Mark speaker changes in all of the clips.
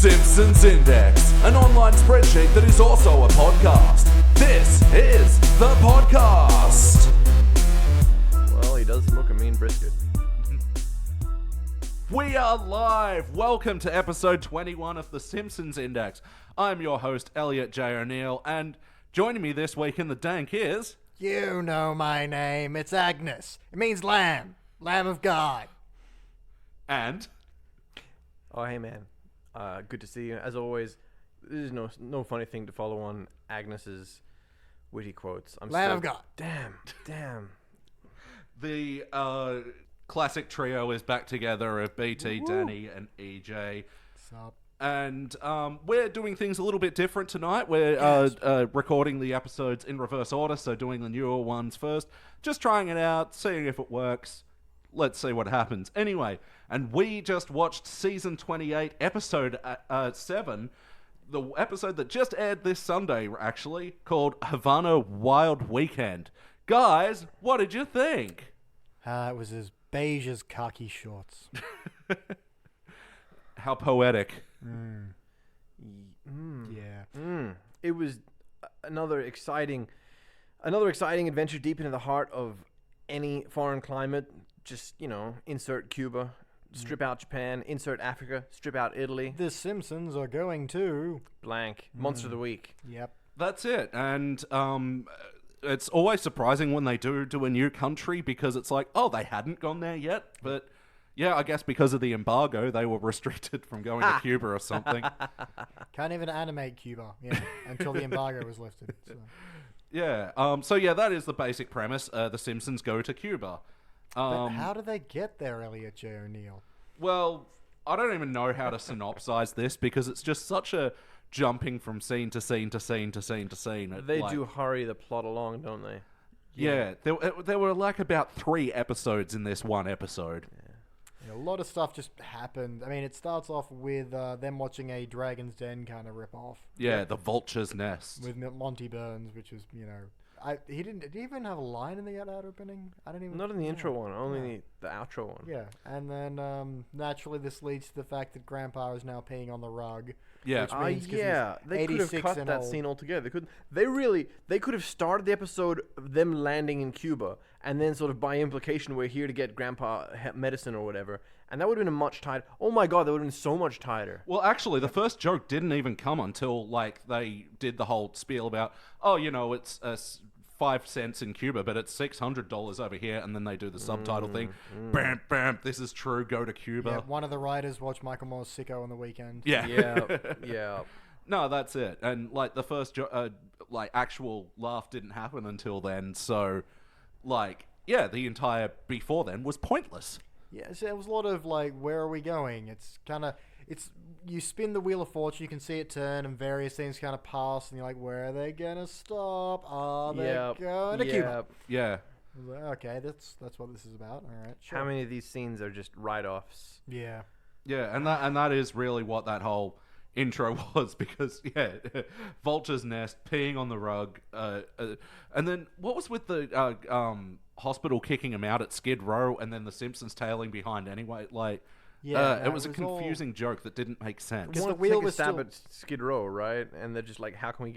Speaker 1: Simpsons Index, an online spreadsheet that is also a podcast. This is the podcast.
Speaker 2: Well, he does smoke a mean brisket.
Speaker 1: We are live. Welcome to episode 21 of the Simpsons Index. I'm your host, Elliot J. O'Neill, and joining me this week in the dank is...
Speaker 3: You know my name. It's Agnes. It means lamb. Lamb of God.
Speaker 1: And...
Speaker 2: Oh, hey, man. Good to see you. As always, there's no funny thing to follow on Agnes's witty quotes.
Speaker 3: Lamb of God.
Speaker 2: Damn.
Speaker 1: The classic trio is back together of BT, Danny, and EJ.
Speaker 3: Sup?
Speaker 1: And we're doing things a little bit different tonight. We're recording the episodes in reverse order, so doing the newer ones first. Just trying it out, seeing if it works. Let's see what happens. Anyway, and we just watched season 28, episode 7, the episode that just aired this Sunday, actually, called Havana Wild Weekend. Guys, what did you think?
Speaker 3: It was as beige as khaki shorts.
Speaker 1: How poetic.
Speaker 3: Yeah.
Speaker 2: It was another exciting adventure deep into the heart of any foreign climate. Just, insert Cuba, strip out Japan, insert Africa, strip out Italy.
Speaker 3: The Simpsons are going to...
Speaker 2: Blank. Monster of the Week.
Speaker 3: Yep.
Speaker 1: That's it. And it's always surprising when they do a new country because it's like, oh, they hadn't gone there yet. But yeah, I guess because of the embargo, they were restricted from going to Cuba or something.
Speaker 3: Can't even animate Cuba, until the embargo was lifted. So.
Speaker 1: Yeah. So yeah, that is the basic premise. The Simpsons go to Cuba.
Speaker 3: But how do they get there, Elliot J. O'Neill?
Speaker 1: Well, I don't even know how to synopsize this because it's just such a jumping from scene to scene to scene to scene to scene.
Speaker 2: They do hurry the plot along, don't they?
Speaker 1: Yeah. There were like about 3 episodes in this one episode.
Speaker 3: Yeah, a lot of stuff just happened. I mean, it starts off with them watching a Dragon's Den kind of rip-off.
Speaker 1: Yeah, the Vulture's Nest.
Speaker 3: With Monty Burns, which was, did he even have a line in the ad opening? I don't even...
Speaker 2: Not in the intro one, only the outro one.
Speaker 3: Yeah, and then naturally this leads to the fact that Grandpa is now peeing on the rug.
Speaker 1: Yeah.
Speaker 3: Which means
Speaker 2: they could have cut that scene altogether. They could have started the episode of them landing in Cuba, and then sort of by implication we're here to get Grandpa medicine or whatever, and that would have been a much tighter... Oh my God, that would have been so much tighter.
Speaker 1: Well, actually, the first joke didn't even come until, they did the whole spiel about, it's 5 cents in Cuba, but it's $600 over here, and then they do the subtitle thing. Bam, bam, this is true, go to Cuba.
Speaker 3: Yeah, one of the writers watched Michael Moore's Sicko on the weekend.
Speaker 1: Yeah.
Speaker 2: Yeah.
Speaker 1: No, that's it. And, the first, actual laugh didn't happen until then, so, the entire before then was pointless.
Speaker 3: Yeah, so it was a lot of, where are we going? It's kind of... You spin the Wheel of Fortune, you can see it turn, and various things kind of pass, and you're like, where are they going to stop? Are they going to Cuba?
Speaker 1: Yeah.
Speaker 3: I was like, okay, that's what this is about. All right, sure.
Speaker 2: How many of these scenes are just write-offs?
Speaker 3: Yeah.
Speaker 1: Yeah, and that is really what that whole intro was, because, Vulture's Nest, peeing on the rug, and then what was with the hospital kicking him out at Skid Row, and then the Simpsons tailing behind anyway,
Speaker 3: Yeah,
Speaker 1: it was a confusing joke that didn't make sense.
Speaker 3: Because
Speaker 2: The
Speaker 3: the wheel
Speaker 2: take
Speaker 3: was
Speaker 2: a stab
Speaker 3: still...
Speaker 2: at Skid Row, right? And they're just like, how can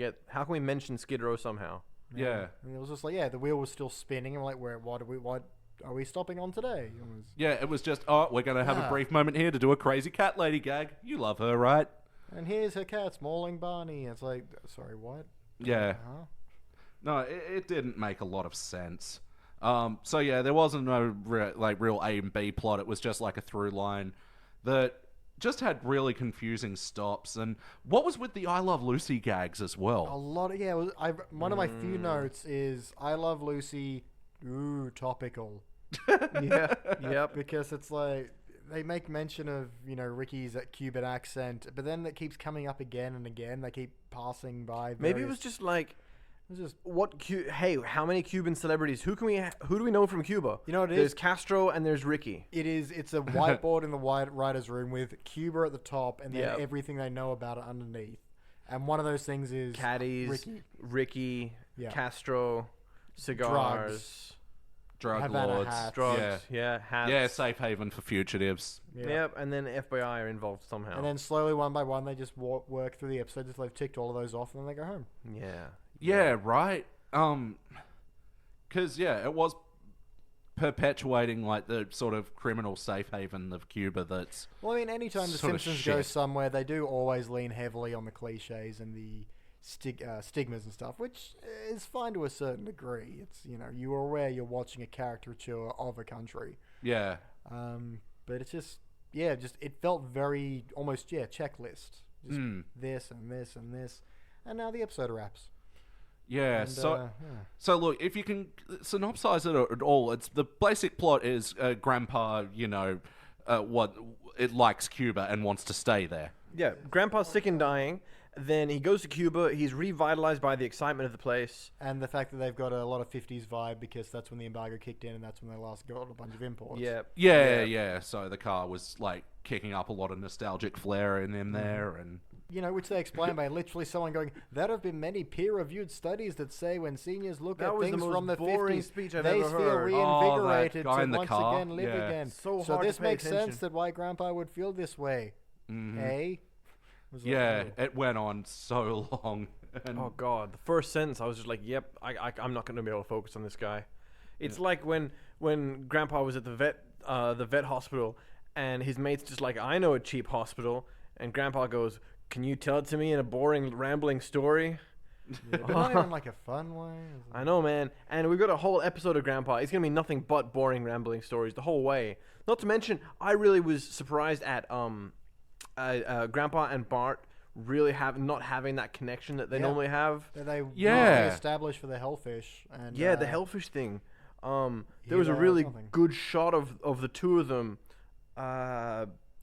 Speaker 2: we mention Skid Row somehow?
Speaker 1: Yeah.
Speaker 3: And it was just the wheel was still spinning. I'm like, what are we stopping on today?
Speaker 1: It was just, we're going to have a brief moment here to do a crazy cat lady gag. You love her, right?
Speaker 3: And here's her cat mauling Barney. It's like, sorry, what?
Speaker 1: Yeah. No, it didn't make a lot of sense. There wasn't no real A and B plot. It was just like a through line that just had really confusing stops. And what was with the I Love Lucy gags as well?
Speaker 3: A lot of one of my few notes is I Love Lucy. Ooh, topical.
Speaker 2: Yeah, yep.
Speaker 3: Because it's like they make mention of Ricky's Cuban accent, but then it keeps coming up again and again. They keep passing by.
Speaker 2: Maybe it was just how many Cuban celebrities? Who do we know from Cuba?
Speaker 3: You know what it is?
Speaker 2: There's Castro and there's Ricky.
Speaker 3: It's a whiteboard in the writer's room with Cuba at the top and then everything they know about it underneath. And one of those things is
Speaker 2: Caddies, Ricky,
Speaker 3: Yeah.
Speaker 2: Castro, cigars,
Speaker 1: drug
Speaker 3: Havana
Speaker 1: lords,
Speaker 3: hats.
Speaker 2: Drugs, hats.
Speaker 1: yeah, safe haven for fugitives.
Speaker 3: Yeah.
Speaker 2: Yep, and then FBI are involved somehow.
Speaker 3: And then slowly, one by one, they just work through the episodes until they've ticked all of those off, and then they go home.
Speaker 1: Yeah, right. Because it was perpetuating like the sort of criminal safe haven of Cuba. That's
Speaker 3: Well, I mean, anytime the
Speaker 1: sort of
Speaker 3: Simpsons go
Speaker 1: shit.
Speaker 3: somewhere, they do always lean heavily on the cliches and the stigmas and stuff, which is fine to a certain degree. It's you are aware you're watching a caricature of a country.
Speaker 1: yeah.
Speaker 3: But it's just it felt very almost checklist. Just this and this and this, and now the episode wraps.
Speaker 1: Yeah,
Speaker 3: And,
Speaker 1: so look, if you can synopsize it at all, it's the basic plot is Grandpa, what it likes Cuba and wants to stay there.
Speaker 2: Yeah, Grandpa's sick and dying. Then he goes to Cuba. He's revitalized by the excitement of the place.
Speaker 3: And the fact that they've got a lot of 50s vibe because that's when the embargo kicked in and that's when they last got a bunch of imports.
Speaker 1: Yeah. So the car was like kicking up a lot of nostalgic flair in him there, and
Speaker 3: which they explain by literally someone going, there have been many peer-reviewed studies that say when seniors look
Speaker 2: That
Speaker 3: at
Speaker 2: was the
Speaker 3: things
Speaker 2: most
Speaker 3: from the
Speaker 2: boring
Speaker 3: 50s,
Speaker 2: speech I've
Speaker 3: they
Speaker 2: ever
Speaker 3: feel
Speaker 2: heard.
Speaker 3: reinvigorated
Speaker 1: that guy
Speaker 3: to
Speaker 1: in the
Speaker 3: once
Speaker 1: car?
Speaker 3: again live
Speaker 1: Yeah.
Speaker 3: again.
Speaker 2: So
Speaker 3: So
Speaker 2: hard
Speaker 3: this
Speaker 2: to pay
Speaker 3: makes
Speaker 2: attention.
Speaker 3: sense that why Grandpa would feel this way. Eh? Was like,
Speaker 1: yeah,
Speaker 3: oh.
Speaker 1: it went on so long. And
Speaker 2: Oh God, the first sentence I was just like, "Yep, I'm not going to be able to focus on this guy." It's like when Grandpa was at the vet hospital, and his mate's just like, "I know a cheap hospital," and Grandpa goes, "Can you tell it to me in a boring, rambling story?"
Speaker 3: Yeah, but not even like a fun way.
Speaker 2: I know, man. And we've got a whole episode of Grandpa. It's gonna be nothing but boring, rambling stories the whole way. Not to mention, I really was surprised at Grandpa and Bart really not having that connection that they normally have.
Speaker 3: That they
Speaker 1: Yeah.
Speaker 3: established for the Hellfish. And,
Speaker 2: Yeah, the Hellfish thing. There was a really
Speaker 3: something.
Speaker 2: good shot of the two of them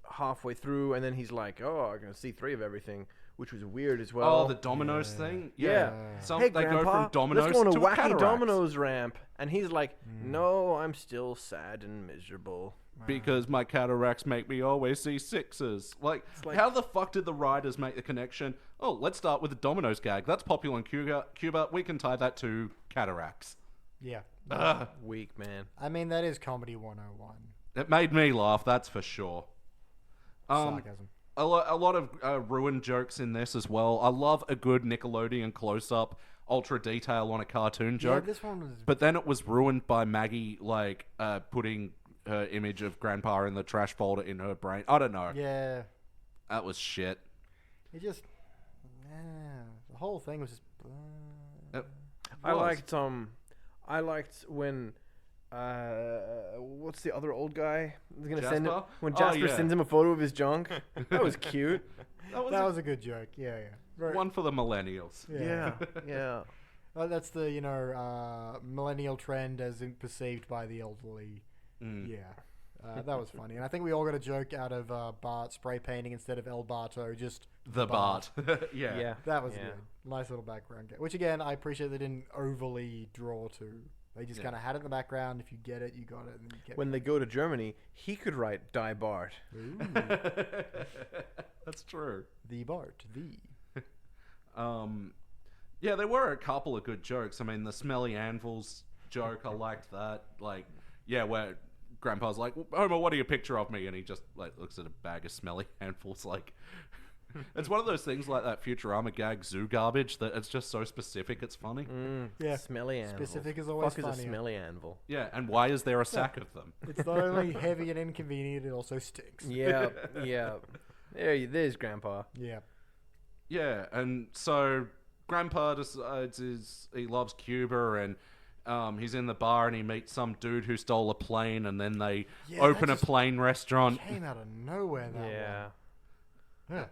Speaker 2: halfway through, and then he's like, "Oh, I can see three of everything," which was weird as well.
Speaker 1: the Domino's thing?
Speaker 2: Yeah.
Speaker 1: Some,
Speaker 2: Hey,
Speaker 1: they
Speaker 2: Grandpa,
Speaker 1: go from Domino's
Speaker 2: let's go on a
Speaker 1: to
Speaker 2: wacky
Speaker 1: cataracts.
Speaker 2: Domino's ramp, and he's like, "No, I'm still sad and miserable."
Speaker 1: Because my cataracts make me always see sixes. Like, how the fuck did the writers make the connection? Oh, let's start with the Domino's gag. That's popular in Cuba. We can tie that to cataracts.
Speaker 3: Yeah.
Speaker 2: Weak, man.
Speaker 3: I mean, that is Comedy 101.
Speaker 1: It made me laugh, that's for sure.
Speaker 3: Sarcasm.
Speaker 1: A lot of ruined jokes in this as well. I love a good Nickelodeon close-up, ultra detail on a cartoon joke.
Speaker 3: Yeah, this one was...
Speaker 1: But then it was ruined by Maggie, putting her image of Grandpa in the trash folder in her brain. I don't know.
Speaker 3: Yeah.
Speaker 1: That was shit.
Speaker 3: It just... the whole thing was just...
Speaker 2: I liked when what's the other old guy? He's gonna send him,
Speaker 1: Jasper?
Speaker 2: when
Speaker 1: Oh,
Speaker 2: Jasper
Speaker 1: yeah.
Speaker 2: sends him a photo of his junk. That was cute.
Speaker 1: That was,
Speaker 3: That was a good joke. Yeah. Very,
Speaker 1: one for the millennials.
Speaker 2: Yeah.
Speaker 3: That's the, millennial trend as perceived by the elderly. Yeah. That was funny. And I think we all got a joke out of Bart spray painting instead of El Barto, just
Speaker 1: The Bart. yeah.
Speaker 2: Yeah.
Speaker 3: That was good. Nice little background game. Which, again, I appreciate they didn't overly draw to. They just kind of had it in the background. If you get it, you got it. And then you kept
Speaker 2: When they go to Germany, he could write Die Bart.
Speaker 3: Ooh,
Speaker 1: That's true.
Speaker 3: the Bart. The.
Speaker 1: Yeah, there were a couple of good jokes. I mean, the smelly anvils joke, I liked that. Where Grandpa's like, "Homer, what do you picture of me?" And he just looks at a bag of smelly anvils. It's one of those things like that Futurama gag, zoo garbage, that it's just so specific, it's funny.
Speaker 3: Yeah.
Speaker 2: Smelly anvil.
Speaker 3: Specific is always
Speaker 2: Fuck is a
Speaker 3: funny.
Speaker 2: smelly anvil?
Speaker 1: Yeah, and why is there a sack of them?
Speaker 3: It's not only heavy and inconvenient, it also stinks.
Speaker 2: Yeah. There's Grandpa.
Speaker 3: Yeah.
Speaker 1: Yeah, and so Grandpa decides he loves Cuba, and he's in the bar and he meets some dude who stole a plane, and then they open a plane restaurant.
Speaker 3: Came out of nowhere, that
Speaker 2: Yeah.
Speaker 3: one. Yeah.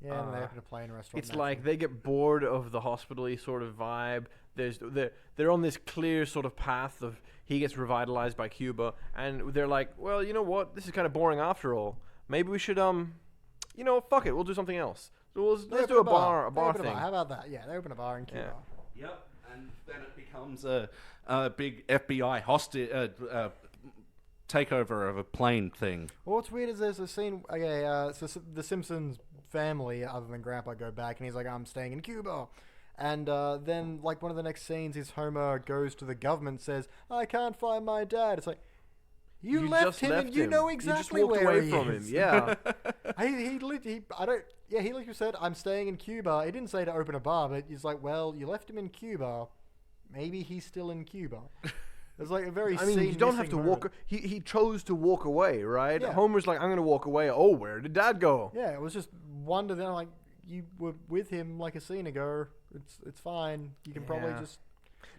Speaker 3: Yeah, and they open a plane restaurant.
Speaker 2: It's like they get bored of the hospital-y sort of vibe. They're on this clear sort of path of he gets revitalized by Cuba, and they're like, well, you know what? This is kind of boring after all. Maybe we should fuck it. We'll do something else. So let's do a bar thing.
Speaker 3: How about that? Yeah, they open a bar in Cuba.
Speaker 1: Yep, and then it becomes a big FBI takeover of a plane thing.
Speaker 3: Well, what's weird is there's a scene. So the Simpsons family, other than Grandpa, go back, and he's like, "I'm staying in Cuba," And then, like, one of the next scenes is Homer goes to the government and says, I can't find my dad. It's like, you left him and you know exactly
Speaker 2: you just walked
Speaker 3: where
Speaker 2: away
Speaker 3: he
Speaker 2: from
Speaker 3: is.
Speaker 2: him. Yeah.
Speaker 3: He literally said, I'm staying in Cuba. He didn't say to open a bar, but he's like, well, you left him in Cuba. Maybe he's still in Cuba. It's like a very
Speaker 2: you don't have to walk. He chose to walk away, right? Yeah. Homer's like, I'm going to walk away. Oh, where did Dad go?
Speaker 3: Yeah, it was just wonder. Then like, you were with him like a scene ago. It's fine. You can probably just.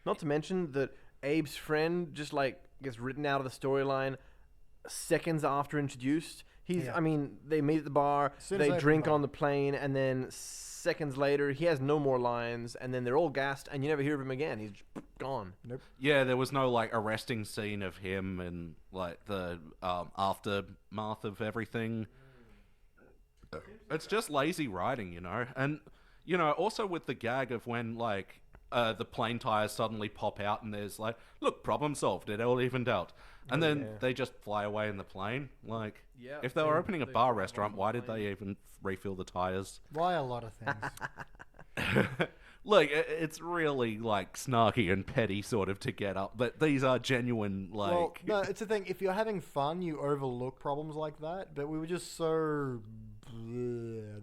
Speaker 2: Not to mention that Abe's friend just like gets written out of the storyline seconds after introduced. I mean, they meet at the bar, they drink on the plane, and then seconds later, he has no more lines, and then they're all gassed, and you never hear of him again. He's gone.
Speaker 3: Nope.
Speaker 1: Yeah, there was no, like, arresting scene of him and, like, the aftermath of everything. It's just lazy writing, you know? And, you know, also with the gag of when, like, the plane tires suddenly pop out and there's like, look, problem solved, it all evened out. And then they just fly away in the plane. Like, if they were opening a bar restaurant, why did they even refill the tires?
Speaker 3: Why a lot of things.
Speaker 1: Look, it's really, like, snarky and petty sort of to get up, but these are genuine, like...
Speaker 3: Well, no, it's the thing, if you're having fun, you overlook problems like that, but we were just so...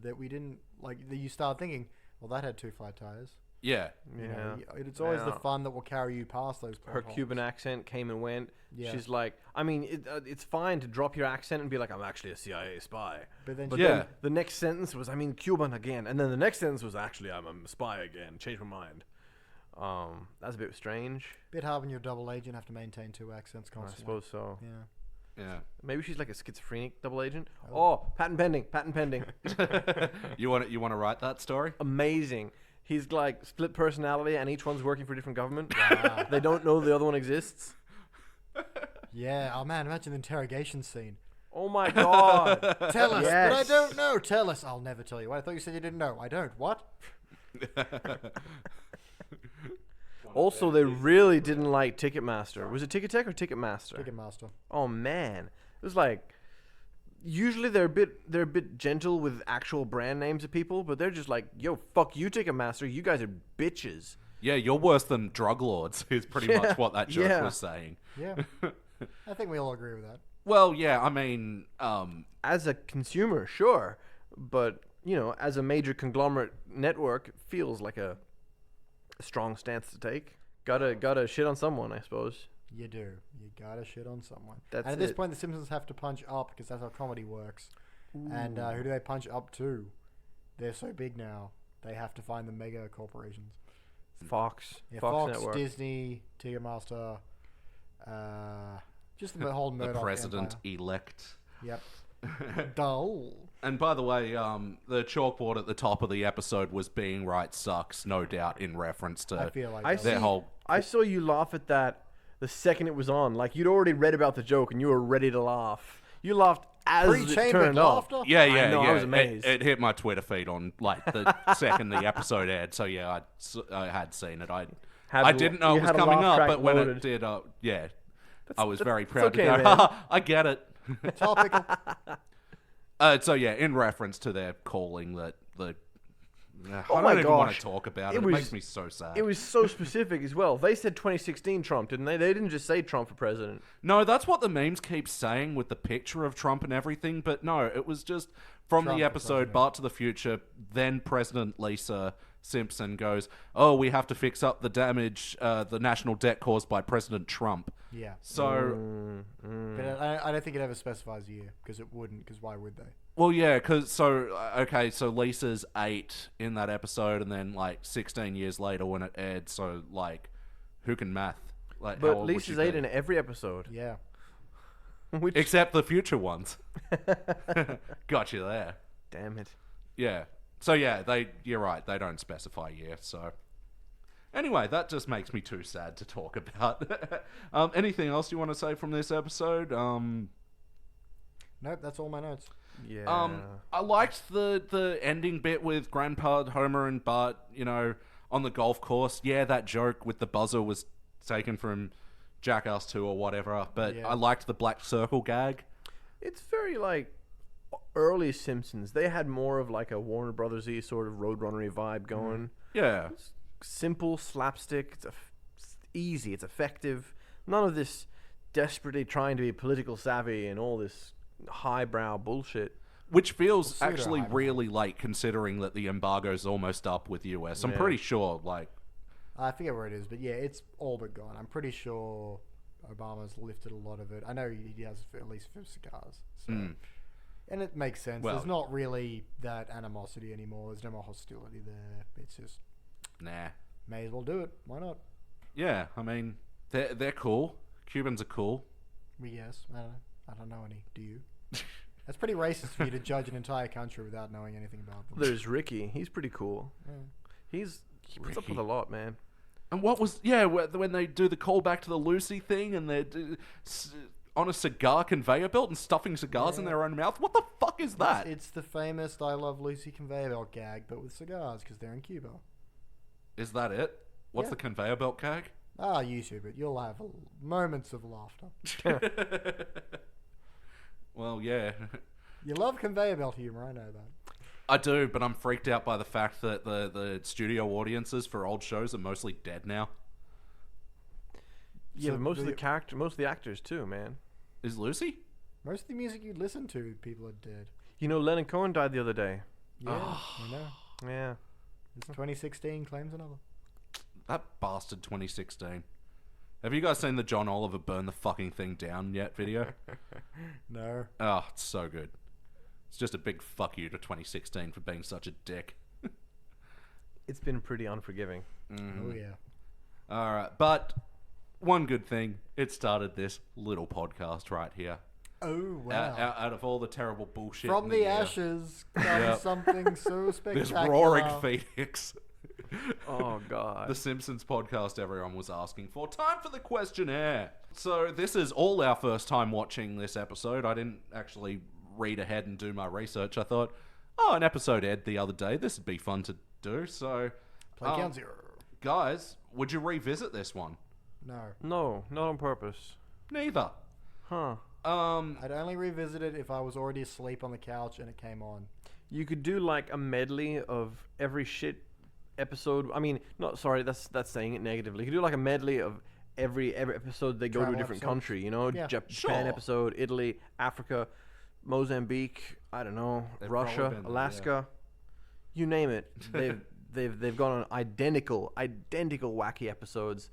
Speaker 3: that we didn't, like, you start thinking, well, that had 2 flat tires.
Speaker 1: Yeah.
Speaker 3: You know, it's always the fun that will carry you past those
Speaker 2: Her Cuban accent came and went.
Speaker 3: Yeah.
Speaker 2: She's like, I mean, it's fine to drop your accent and be like, I'm actually a CIA spy.
Speaker 3: But then
Speaker 2: the next sentence was, I mean, Cuban again. And then the next sentence was, actually, I'm a spy again. Changed my mind. That's a bit strange.
Speaker 3: Bit hard when you're a double agent, have to maintain 2 accents constantly.
Speaker 2: I suppose so.
Speaker 3: Yeah.
Speaker 2: Maybe she's like a schizophrenic double agent. Oh, patent pending.
Speaker 1: You want to write that story?
Speaker 2: Amazing. He's like split personality, and each one's working for a different government. Wow. They don't know the other one exists.
Speaker 3: Yeah. Oh man, imagine the interrogation scene.
Speaker 2: Oh my god.
Speaker 3: Tell us, but I don't know. Tell us. I'll never tell you. I thought you said you didn't know. I don't. What?
Speaker 2: Also, they really didn't like Ticketmaster. Was it Ticketek or Ticketmaster?
Speaker 3: Ticketmaster.
Speaker 2: Oh man, it was like. Usually they're a bit gentle with actual brand names of people, but they're just like, yo, fuck you, Ticketmaster. You guys are bitches.
Speaker 1: Yeah, you're worse than drug lords, is pretty much what that joke was saying.
Speaker 3: Yeah. I think we all agree with that.
Speaker 1: Well, yeah, I mean...
Speaker 2: as a consumer, sure. But, you know, as a major conglomerate network, it feels like a strong stance to take. Gotta shit on someone, I suppose.
Speaker 3: You do. You gotta shit on someone.
Speaker 2: And
Speaker 3: at this point, the Simpsons have to punch up because that's how comedy works. Ooh. And who do they punch up to? They're so big now. They have to find the mega corporations.
Speaker 2: Fox.
Speaker 3: Yeah,
Speaker 2: Fox
Speaker 3: Network. Disney, Ticketmaster, just the whole Murdoch
Speaker 1: the president
Speaker 3: empire.
Speaker 1: Elect.
Speaker 3: Yep. Dull.
Speaker 1: And by the way, the chalkboard at the top of the episode was "Being right sucks," no doubt in reference to
Speaker 3: I feel like
Speaker 2: I saw you laugh at that the second it was on. Like, you'd already read about the joke and you were ready to laugh. You laughed as it turned off.
Speaker 1: Yeah.
Speaker 2: I was amazed.
Speaker 1: It hit my Twitter feed on, like, the second the episode aired. So, yeah, I had seen it. I didn't know it was coming up, but when it did, I was very proud to go, I get it.
Speaker 3: Topical.
Speaker 1: So, yeah, in reference to their calling that the... I don't even want to talk about it. It makes me so sad.
Speaker 2: It was so specific as well. They said 2016 Trump, didn't they? They didn't just say Trump for president.
Speaker 1: No, that's what the memes keep saying with the picture of Trump and everything. But no, it was just from Trump the episode Bart to the Future. Then President Lisa Simpson goes, "Oh, we have to fix up the damage, the national debt caused by President Trump."
Speaker 3: Yeah.
Speaker 1: So,
Speaker 3: but I don't think it ever specifies a year because it wouldn't. Because why would they?
Speaker 1: Well, yeah, so Lisa's 8 in that episode, and then like 16 years later when it aired. So like, who can math? Like,
Speaker 2: but Lisa's 8 in every episode.
Speaker 3: Yeah.
Speaker 1: Except the future ones. Got you there.
Speaker 2: Damn it.
Speaker 1: Yeah. So yeah, you're right. They don't specify a year. So anyway, that just makes me too sad to talk about. Anything else you want to say from this episode?
Speaker 3: Nope, that's all my notes.
Speaker 2: Yeah.
Speaker 1: I liked the ending bit with Grandpa, Homer, and Bart, you know, on the golf course. Yeah, that joke with the buzzer was taken from Jackass 2 or whatever, but I liked the black circle gag.
Speaker 2: It's very, like, early Simpsons. They had more of, like, a Warner Brothers-y sort of Roadrunner-y vibe going.
Speaker 1: Yeah.
Speaker 2: simple slapstick. It's easy. It's effective. None of this desperately trying to be political savvy and all this highbrow bullshit.
Speaker 1: Which feels actually really late, considering that the embargo's almost up with US. I'm pretty sure, like...
Speaker 3: I forget where it is, but yeah, it's all but gone. I'm pretty sure Obama's lifted a lot of it. I know he has at least for cigars. So. And it makes sense. There's not really that animosity anymore. There's no more hostility there. It's just...
Speaker 1: Nah.
Speaker 3: May as well do it. Why not?
Speaker 1: Yeah, I mean, they're cool. Cubans are cool.
Speaker 3: Yes. I don't know any. Do you? That's pretty racist for you to judge an entire country without knowing anything about them.
Speaker 2: There's Ricky. He's pretty cool. Yeah. He puts up with a lot, man.
Speaker 1: And what was... Yeah, when they do the callback to the Lucy thing and they're on a cigar conveyor belt and stuffing cigars in their own mouth. What the fuck is that?
Speaker 3: It's the famous I Love Lucy conveyor belt gag, but with cigars, because they're in Cuba.
Speaker 1: Is that it? What's the conveyor belt gag?
Speaker 3: YouTube it. You'll have moments of laughter.
Speaker 1: Well, yeah.
Speaker 3: You love conveyor belt humor, I know that.
Speaker 1: I do, but I'm freaked out by the fact that the studio audiences for old shows are mostly dead now.
Speaker 2: Yeah, but most of the actors too, man.
Speaker 1: Is Lucy?
Speaker 3: Most of the music you listen to, people are dead.
Speaker 2: You know, Leonard Cohen died the other day.
Speaker 3: Yeah, I know.
Speaker 2: Yeah.
Speaker 3: This 2016 claims another.
Speaker 1: That bastard 2016. Have you guys seen the John Oliver burn the fucking thing down yet video?
Speaker 3: No.
Speaker 1: Oh, it's so good. It's just a big fuck you to 2016 for being such a dick.
Speaker 2: It's been pretty unforgiving.
Speaker 3: Oh, yeah.
Speaker 1: All right, but one good thing, it started this little podcast right here.
Speaker 3: Oh, wow.
Speaker 1: Out of all the terrible bullshit.
Speaker 3: From the ashes comes something so spectacular.
Speaker 1: This roaring phoenix.
Speaker 2: Oh, God.
Speaker 1: The Simpsons podcast everyone was asking for. Time for the questionnaire. So this is all our first time watching this episode. I didn't actually read ahead and do my research. I thought, an episode aired the other day. This would be fun to do. So,
Speaker 3: Play count 0.
Speaker 1: Guys, would you revisit this one?
Speaker 2: No, not on purpose.
Speaker 1: Neither.
Speaker 2: Huh.
Speaker 3: I'd only revisit it if I was already asleep on the couch and it came on.
Speaker 2: You could do like a medley of every shit episode. I mean, that's saying it negatively. You could do like a medley of every episode they go to a different country, you know?
Speaker 3: Yeah.
Speaker 2: Japan episode, Italy, Africa, Mozambique, I don't know, Russia, Alaska. You name it. They've gone on identical wacky episodes.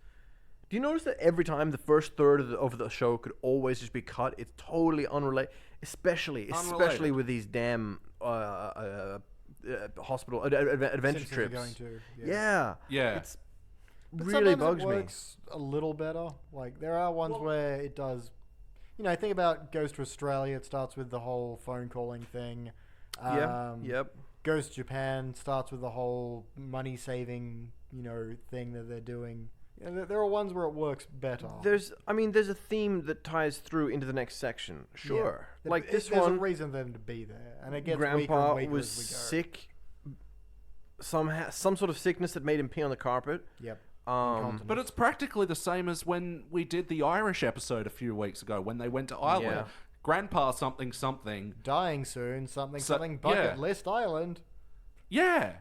Speaker 2: Do you notice that every time the first third of the show could always just be cut? It's totally unrelated, especially with these damn hospital adventure
Speaker 3: Simpsons
Speaker 2: trips.
Speaker 3: are going to,
Speaker 1: Yeah.
Speaker 2: It's
Speaker 3: But
Speaker 2: really
Speaker 3: sometimes
Speaker 2: bugs
Speaker 3: it
Speaker 2: me.
Speaker 3: works a little better. Like there are ones where it does. You know, think about Goes to Australia. It starts with the whole phone calling thing.
Speaker 2: Yep.
Speaker 3: Goes to Japan starts with the whole money saving, thing that they're doing. There are ones where it works better.
Speaker 2: There's a theme that ties through into the next section. Sure.
Speaker 3: Yeah.
Speaker 2: Like
Speaker 3: there's a reason for them to be there, and it gets weaker
Speaker 2: Grandpa
Speaker 3: and weaker
Speaker 2: was
Speaker 3: as we go.
Speaker 2: sick. Some sort of sickness that made him pee on the carpet.
Speaker 3: Yep.
Speaker 1: But it's practically the same as when we did the Irish episode a few weeks ago when they went to Ireland.
Speaker 2: Yeah.
Speaker 1: Grandpa something.
Speaker 3: Dying soon, something bucket list island.
Speaker 1: Yeah.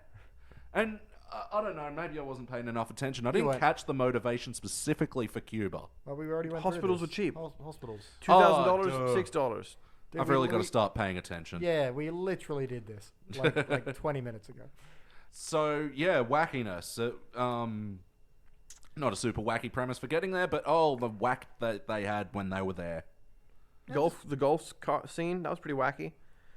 Speaker 1: And I don't know, maybe I wasn't paying enough attention. I didn't catch the motivation specifically for Cuba.
Speaker 3: Well, we already went
Speaker 2: Hospitals
Speaker 3: through
Speaker 2: were cheap.
Speaker 3: Hospitals.
Speaker 2: $2,000,
Speaker 1: duh.
Speaker 2: $6.
Speaker 1: I've really got to start paying attention.
Speaker 3: Yeah, we literally did this like 20 minutes ago.
Speaker 1: So, yeah, wackiness. Not a super wacky premise for getting there, but the whack that they had when they were there.
Speaker 2: The golf scene, that was pretty wacky.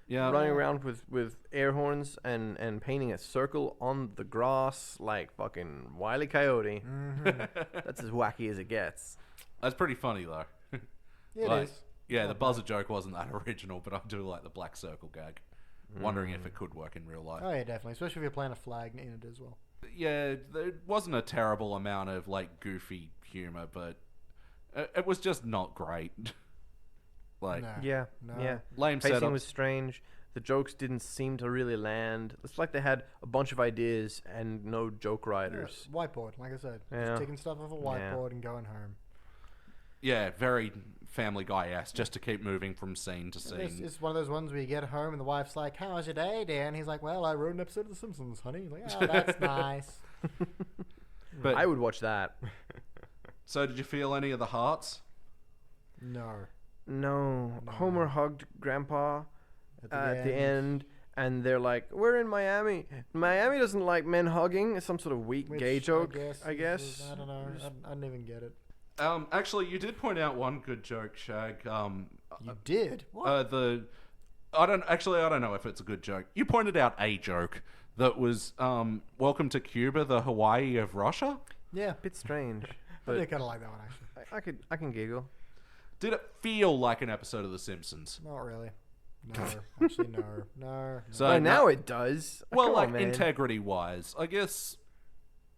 Speaker 1: Yeah.
Speaker 2: Running around with air horns and painting a circle on the grass like fucking Wile E. Coyote.
Speaker 3: Mm-hmm.
Speaker 2: That's as wacky as it gets.
Speaker 1: That's pretty funny, though.
Speaker 3: Yeah, it is.
Speaker 1: Yeah, the buzzer joke wasn't that original, but I do like the black circle gag. Wondering if it could work in real life.
Speaker 3: Oh, yeah, definitely. Especially if you're playing a flag in it as well.
Speaker 1: Yeah, there wasn't a terrible amount of, goofy humor, but it was just not great.
Speaker 2: Yeah.
Speaker 1: Lame
Speaker 2: Pacing
Speaker 1: setup.
Speaker 2: was strange. The jokes didn't seem to really land. It's like they had a bunch of ideas and no joke writers.
Speaker 3: Yeah, whiteboard, like I said.
Speaker 2: Yeah.
Speaker 3: Just taking stuff off a whiteboard and going home.
Speaker 1: Yeah, very Family Guy-esque, just to keep moving from scene to scene.
Speaker 3: It's one of those ones where you get home and the wife's like, "How was your day, Dan?" He's like, "Well, I wrote an episode of The Simpsons, honey." Like, "Oh, that's nice."
Speaker 1: But
Speaker 2: I would watch that.
Speaker 1: So did you feel any of the hearts?
Speaker 3: No.
Speaker 2: No. Homer hugged Grandpa at the end. And they're like, we're in Miami. Miami doesn't like men hugging. It's some sort of weak gay joke, I guess.
Speaker 3: I don't know. I didn't even get it.
Speaker 1: Actually, you did point out one good joke, Shag.
Speaker 3: You did? What?
Speaker 1: I don't know if it's a good joke. You pointed out a joke that was, welcome to Cuba, the Hawaii of Russia.
Speaker 3: Yeah.
Speaker 2: Bit strange.
Speaker 3: I did kind of like that one, actually.
Speaker 2: I can giggle.
Speaker 1: Did it feel like an episode of The Simpsons?
Speaker 3: Not really. No, actually, no.
Speaker 1: So
Speaker 2: now it does.
Speaker 1: Well,
Speaker 2: Come
Speaker 1: like
Speaker 2: on, man.
Speaker 1: integrity-wise, I guess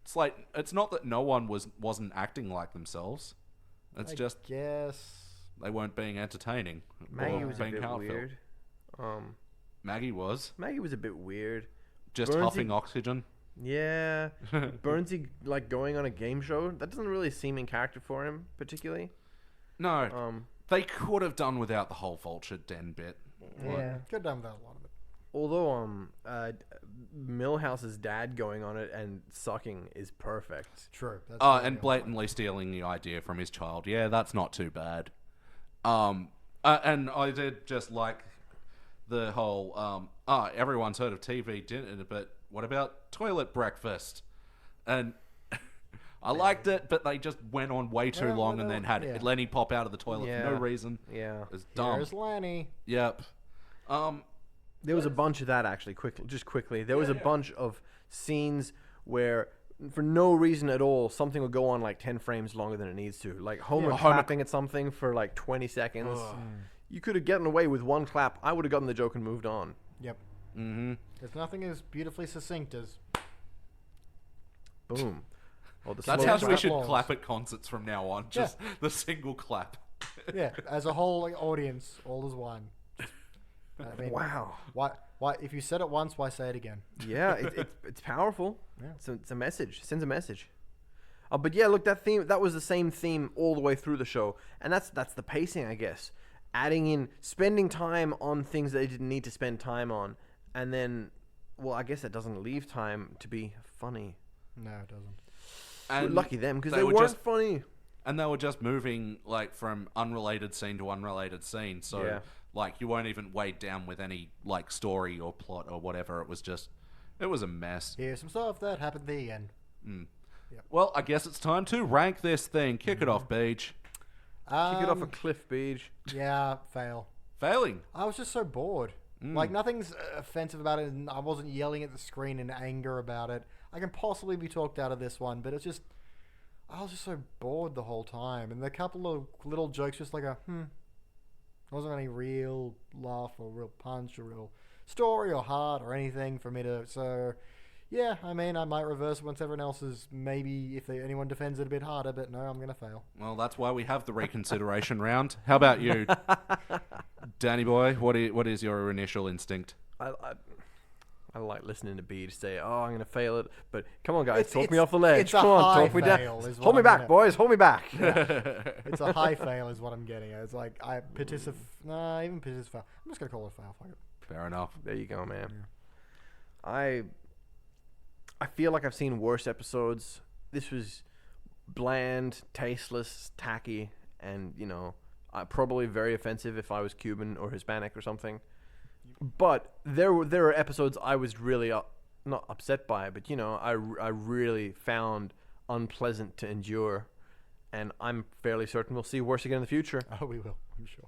Speaker 1: it's like it's not that no one wasn't acting like themselves. It's just
Speaker 3: guess
Speaker 1: they weren't being entertaining.
Speaker 2: Maggie
Speaker 1: or
Speaker 2: was a
Speaker 1: being
Speaker 2: bit
Speaker 1: heartfelt.
Speaker 2: weird.
Speaker 1: Maggie was
Speaker 2: Maggie was a bit weird.
Speaker 1: just
Speaker 2: Burnsy-
Speaker 1: huffing oxygen.
Speaker 2: Yeah, Burnsy like going on a game show. That doesn't really seem in character for him particularly.
Speaker 1: No, they could have done without the whole vulture den bit.
Speaker 2: Yeah.
Speaker 3: could have done without a lot of it.
Speaker 2: Although Milhouse's dad going on it and sucking is perfect.
Speaker 3: True. That's
Speaker 1: And blatantly stealing the idea from his child. Yeah, that's not too bad. And I did just like the whole, everyone's heard of TV dinner, but what about toilet breakfast? And I liked it, but they just went on way too long and then had Lenny pop out of the toilet for no reason.
Speaker 2: Yeah.
Speaker 1: It was dumb.
Speaker 3: There's Lenny.
Speaker 1: Yep.
Speaker 2: There was a bunch of that actually. Quickly, there was a bunch of scenes where, for no reason at all, something would go on like 10 frames longer than it needs to. Like Homer clapping at something for like 20 seconds. You could have gotten away with one clap. I would have gotten the joke and moved on.
Speaker 3: Yep.
Speaker 1: Mm-hmm.
Speaker 3: There's nothing as beautifully succinct as
Speaker 2: Boom. Oh, the
Speaker 1: That's
Speaker 2: slow
Speaker 1: how
Speaker 2: clap.
Speaker 1: we should clap at concerts from now on. Just the single clap.
Speaker 3: yeah, as a whole audience, all is one. I mean,
Speaker 2: Wow.
Speaker 3: Why? If you said it once, why say it again?
Speaker 2: Yeah, it's powerful.
Speaker 3: Yeah.
Speaker 2: It's a message. It sends a message. But yeah, look, that was the same theme all the way through the show, and that's the pacing, I guess. Adding in, spending time on things they didn't need to spend time on, and then, well, I guess that doesn't leave time to be funny.
Speaker 3: No, it doesn't.
Speaker 1: And
Speaker 2: Lucky them, because they
Speaker 1: were
Speaker 2: weren't
Speaker 1: just
Speaker 2: funny.
Speaker 1: And they were just moving like from unrelated scene to unrelated scene. So like you weren't even weighed down with any like story or plot or whatever. It was a mess.
Speaker 3: Here's some stuff that happened at the end.
Speaker 1: Yep. Well, I guess it's time to rank this thing. Kick it off, Beach.
Speaker 2: Kick it off a cliff, Beach.
Speaker 3: Yeah, fail.
Speaker 1: Failing.
Speaker 3: I was just so bored. Like, nothing's offensive about it, and I wasn't yelling at the screen in anger about it. I can possibly be talked out of this one, but it's just... I was just so bored the whole time. And a couple of little jokes, just like There wasn't any real laugh or real punch or real story or heart or anything for me to... So, yeah, I mean, I might reverse it once everyone else is... Maybe if anyone defends it a bit harder, but no, I'm going to fail.
Speaker 1: Well, that's why we have the reconsideration round. How about you, Danny boy? What is your initial instinct?
Speaker 2: I like listening to Beach say, "Oh, I'm going to fail it," but come on, guys, talk me off the ledge.
Speaker 3: It's
Speaker 2: Come
Speaker 3: a
Speaker 2: on,
Speaker 3: high
Speaker 2: talk me down.
Speaker 3: fail is what
Speaker 2: Hold me
Speaker 3: I'm
Speaker 2: back,
Speaker 3: gonna-
Speaker 2: boys. Hold me back.
Speaker 3: It's a high fail is what I'm getting at. It's like, even fail. I'm just going to call it a fail. Fuck it.
Speaker 1: Fair enough.
Speaker 2: There you go, man. Yeah. I feel like I've seen worse episodes. This was bland, tasteless, tacky, and probably very offensive if I was Cuban or Hispanic or something. But there were episodes I was really not upset by, but I really found unpleasant to endure, and I'm fairly certain we'll see worse again in the future.
Speaker 3: Oh, we will. I'm sure.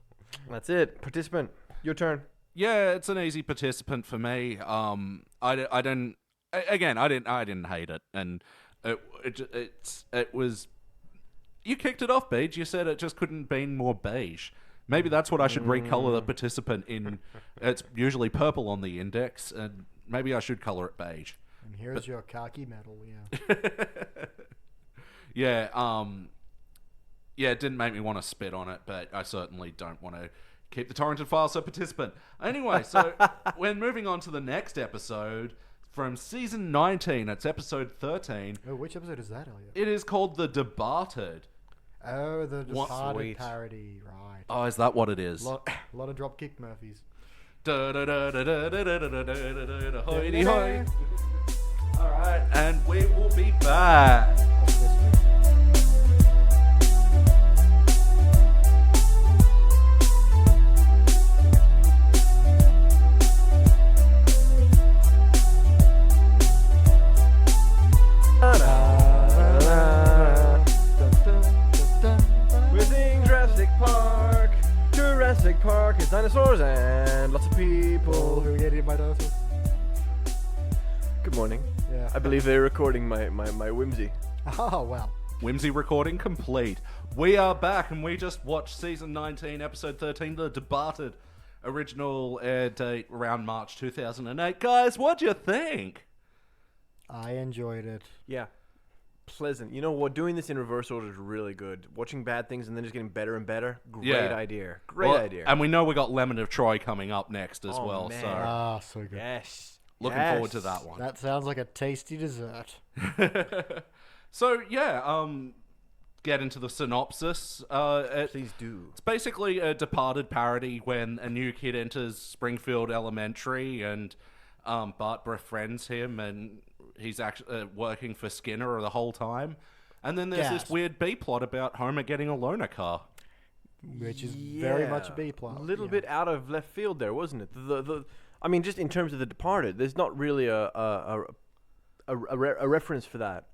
Speaker 2: That's it. Participant, your turn.
Speaker 1: Yeah, it's an easy participant for me. I didn't hate it, and it was. You kicked it off, Beige. You said it just couldn't be more beige. Maybe that's what I should recolor the participant in. It's usually purple on the index, and maybe I should color it beige.
Speaker 3: And here's your khaki medal, yeah.
Speaker 1: Yeah, it didn't make me want to spit on it, but I certainly don't want to keep the torrented file, so participant. Anyway, so we're moving on to the next episode from season 19. It's episode 13.
Speaker 3: Oh, which episode is that, Elliot?
Speaker 1: It is called The Debarted.
Speaker 3: Oh, the Debarted
Speaker 2: Sweet.
Speaker 3: parody, right.
Speaker 1: Oh, is that what it is?
Speaker 3: Lot of Dropkick Murphys.
Speaker 1: Hoity-hoy. All right, and we will be back.
Speaker 2: Jurassic Park is dinosaurs and lots of people.
Speaker 3: Who are getting my dinosaurs?
Speaker 2: Good morning.
Speaker 3: Yeah.
Speaker 2: I believe they're recording my whimsy.
Speaker 3: Oh, well.
Speaker 1: Whimsy recording complete. We are back, and we just watched season 19, episode 13, The Debarted. Original air date around March 2008. Guys, what'd you think?
Speaker 3: I enjoyed it.
Speaker 2: Yeah. Pleasant. You know what? Doing this in reverse order is really good. Watching bad things and then just getting better and better. Great idea. Great idea.
Speaker 1: And we know we got Lemon of Troy coming up next as well.
Speaker 2: Man.
Speaker 1: So
Speaker 3: So good.
Speaker 2: Yes.
Speaker 1: looking forward to that one.
Speaker 3: That sounds like a tasty dessert.
Speaker 1: So yeah, get into the synopsis.
Speaker 2: Please do.
Speaker 1: It's basically a Departed parody when a new kid enters Springfield Elementary and Bart befriends him and he's actually working for Skinner the whole time. And then there's this weird B-plot about Homer getting a loaner car.
Speaker 3: Which is very much a B-plot.
Speaker 2: A little bit out of left field there, wasn't it? I mean, just in terms of The Departed, there's not really a reference for that.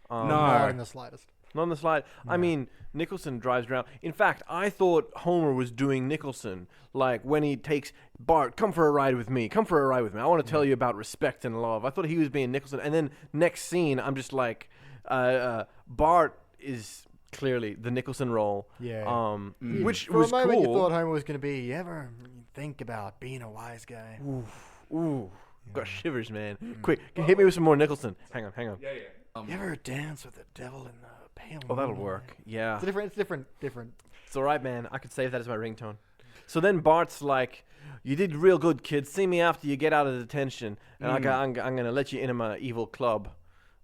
Speaker 1: No.
Speaker 3: Not in the slightest.
Speaker 2: Not on the slide. No. I mean, Nicholson drives around. In fact, I thought Homer was doing Nicholson, like when he takes Bart, come for a ride with me. Come for a ride with me. I want to tell you about respect and love. I thought he was being Nicholson. And then next scene, I'm just like, Bart is clearly the Nicholson role.
Speaker 3: Yeah.
Speaker 2: Which
Speaker 3: for
Speaker 2: was
Speaker 3: a moment,
Speaker 2: cool.
Speaker 3: you thought Homer was going to be, you ever think about being a wise guy?
Speaker 2: Ooh. Got shivers, man. Quick, hit me with some more Nicholson. Hang on.
Speaker 1: Yeah.
Speaker 3: You ever dance with the devil in the pale
Speaker 2: Oh, that'll
Speaker 3: moonlight?
Speaker 2: work. Yeah.
Speaker 3: It's different.
Speaker 2: It's all right, man. I could save that as my ringtone. So then Bart's like, you did real good, kid. See me after you get out of detention, and I'm going to let you into my evil club.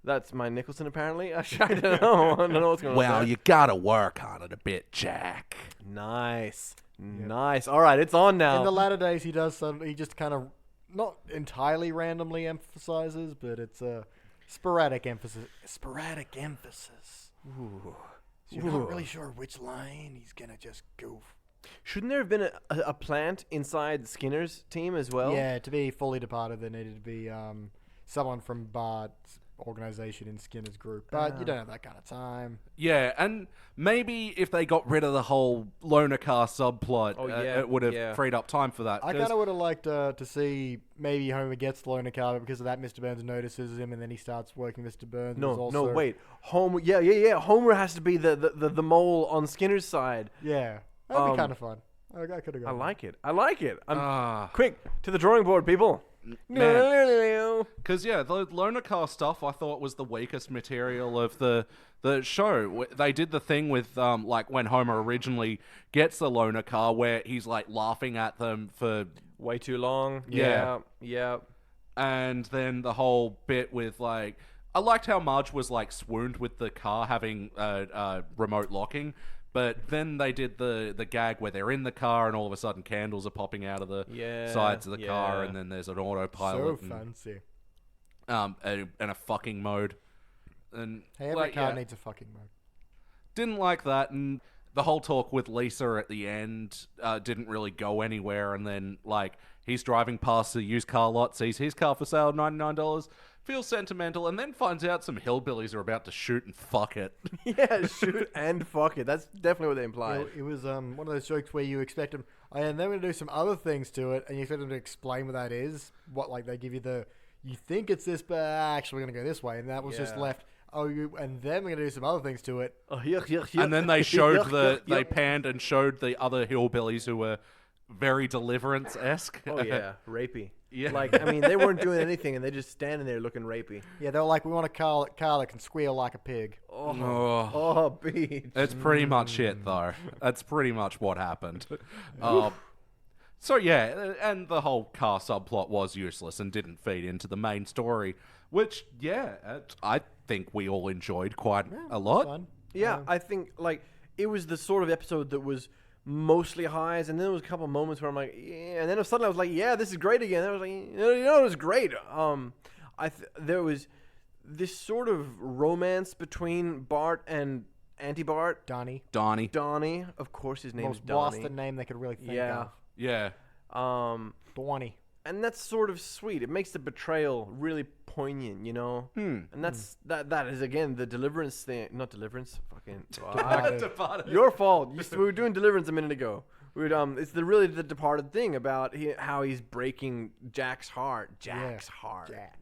Speaker 2: That's my Nicholson, apparently. I don't know. I don't know what's going on
Speaker 1: Well,
Speaker 2: there.
Speaker 1: you gotta work on it a bit, Jack.
Speaker 2: Nice. Nice. All right, it's on now.
Speaker 3: In the latter days, he does he just kind of, not entirely randomly emphasizes, but it's a sporadic emphasis.
Speaker 2: Ooh.
Speaker 3: So you're not really sure which line he's going to just go.
Speaker 2: Shouldn't there have been a plant inside Skinner's team as well?
Speaker 3: Yeah, to be fully Departed, there needed to be someone from Bart's organization in Skinner's group. But you don't have that kind of time.
Speaker 1: Yeah, and maybe if they got rid of the whole loaner car subplot, it would have freed up time for that.
Speaker 3: I kind of would have liked to see maybe Homer gets the loaner car, but because of that, Mr. Burns notices him, and then he starts working Mr. Burns.
Speaker 2: No, wait. Homer, yeah. Homer has to be the mole on Skinner's side.
Speaker 3: Yeah, that'd be kind of fun. I could have gone.
Speaker 2: I like it. Quick, to the drawing board, people.
Speaker 1: Because the loaner car stuff I thought was the weakest material of the show. They did the thing with like when Homer originally gets the loaner car where he's like laughing at them for
Speaker 2: way too long.
Speaker 1: Yeah.
Speaker 2: And
Speaker 1: then the whole bit with like, I liked how Marge was like swooned with the car having remote locking. But then they did the gag where they're in the car and all of a sudden candles are popping out of the sides of the car, and then there's an autopilot.
Speaker 3: So fancy.
Speaker 1: And a fucking mode. And
Speaker 3: hey, every car needs a fucking mode.
Speaker 1: Didn't like that, and the whole talk with Lisa at the end didn't really go anywhere. And then like he's driving past the used car lot, sees his car for sale, $99. Feels sentimental, and then finds out some hillbillies are about to shoot and fuck it.
Speaker 2: Yeah, shoot and fuck it. That's definitely what they implied.
Speaker 3: It was one of those jokes where you expect them, and they're going to do some other things to it, and you expect them to explain what that is. What, like, they give you you think it's this, but actually we're going to go this way, and that was just left. And then we're going to do some other things to it.
Speaker 1: And then they showed they panned and showed the other hillbillies who were very Deliverance-esque.
Speaker 2: Oh, yeah. Rapey.
Speaker 1: Yeah.
Speaker 2: Like, I mean, they weren't doing anything, and they're just standing there looking rapey.
Speaker 3: Yeah, they were like, we want a car that can squeal like a pig.
Speaker 2: Oh, beach.
Speaker 1: That's pretty much it, though. That's pretty much what happened. So, yeah, and the whole car subplot was useless and didn't feed into the main story, which, I think we all enjoyed quite a lot.
Speaker 3: Fun.
Speaker 2: Yeah, I think, like, it was the sort of episode that was mostly highs, and then there was a couple of moments where I'm like, yeah, and then suddenly I was like, yeah, this is great again. And I was like, it was great. this sort of romance between Bart and Anti-Bart.
Speaker 3: Donnie.
Speaker 2: Donnie. Of course, his name's
Speaker 3: Most
Speaker 2: Donnie.
Speaker 3: Boston name they could really think of.
Speaker 1: Yeah.
Speaker 3: Donnie.
Speaker 2: And that's sort of sweet. It makes the betrayal really poignant, you know? And that's that is, again, the Deliverance thing. Not Deliverance. Fucking...
Speaker 1: Departed.
Speaker 2: Your fault. We were doing Deliverance a minute ago. It's really the Departed thing about how he's breaking Jack's heart. Jack's heart.
Speaker 3: Jack.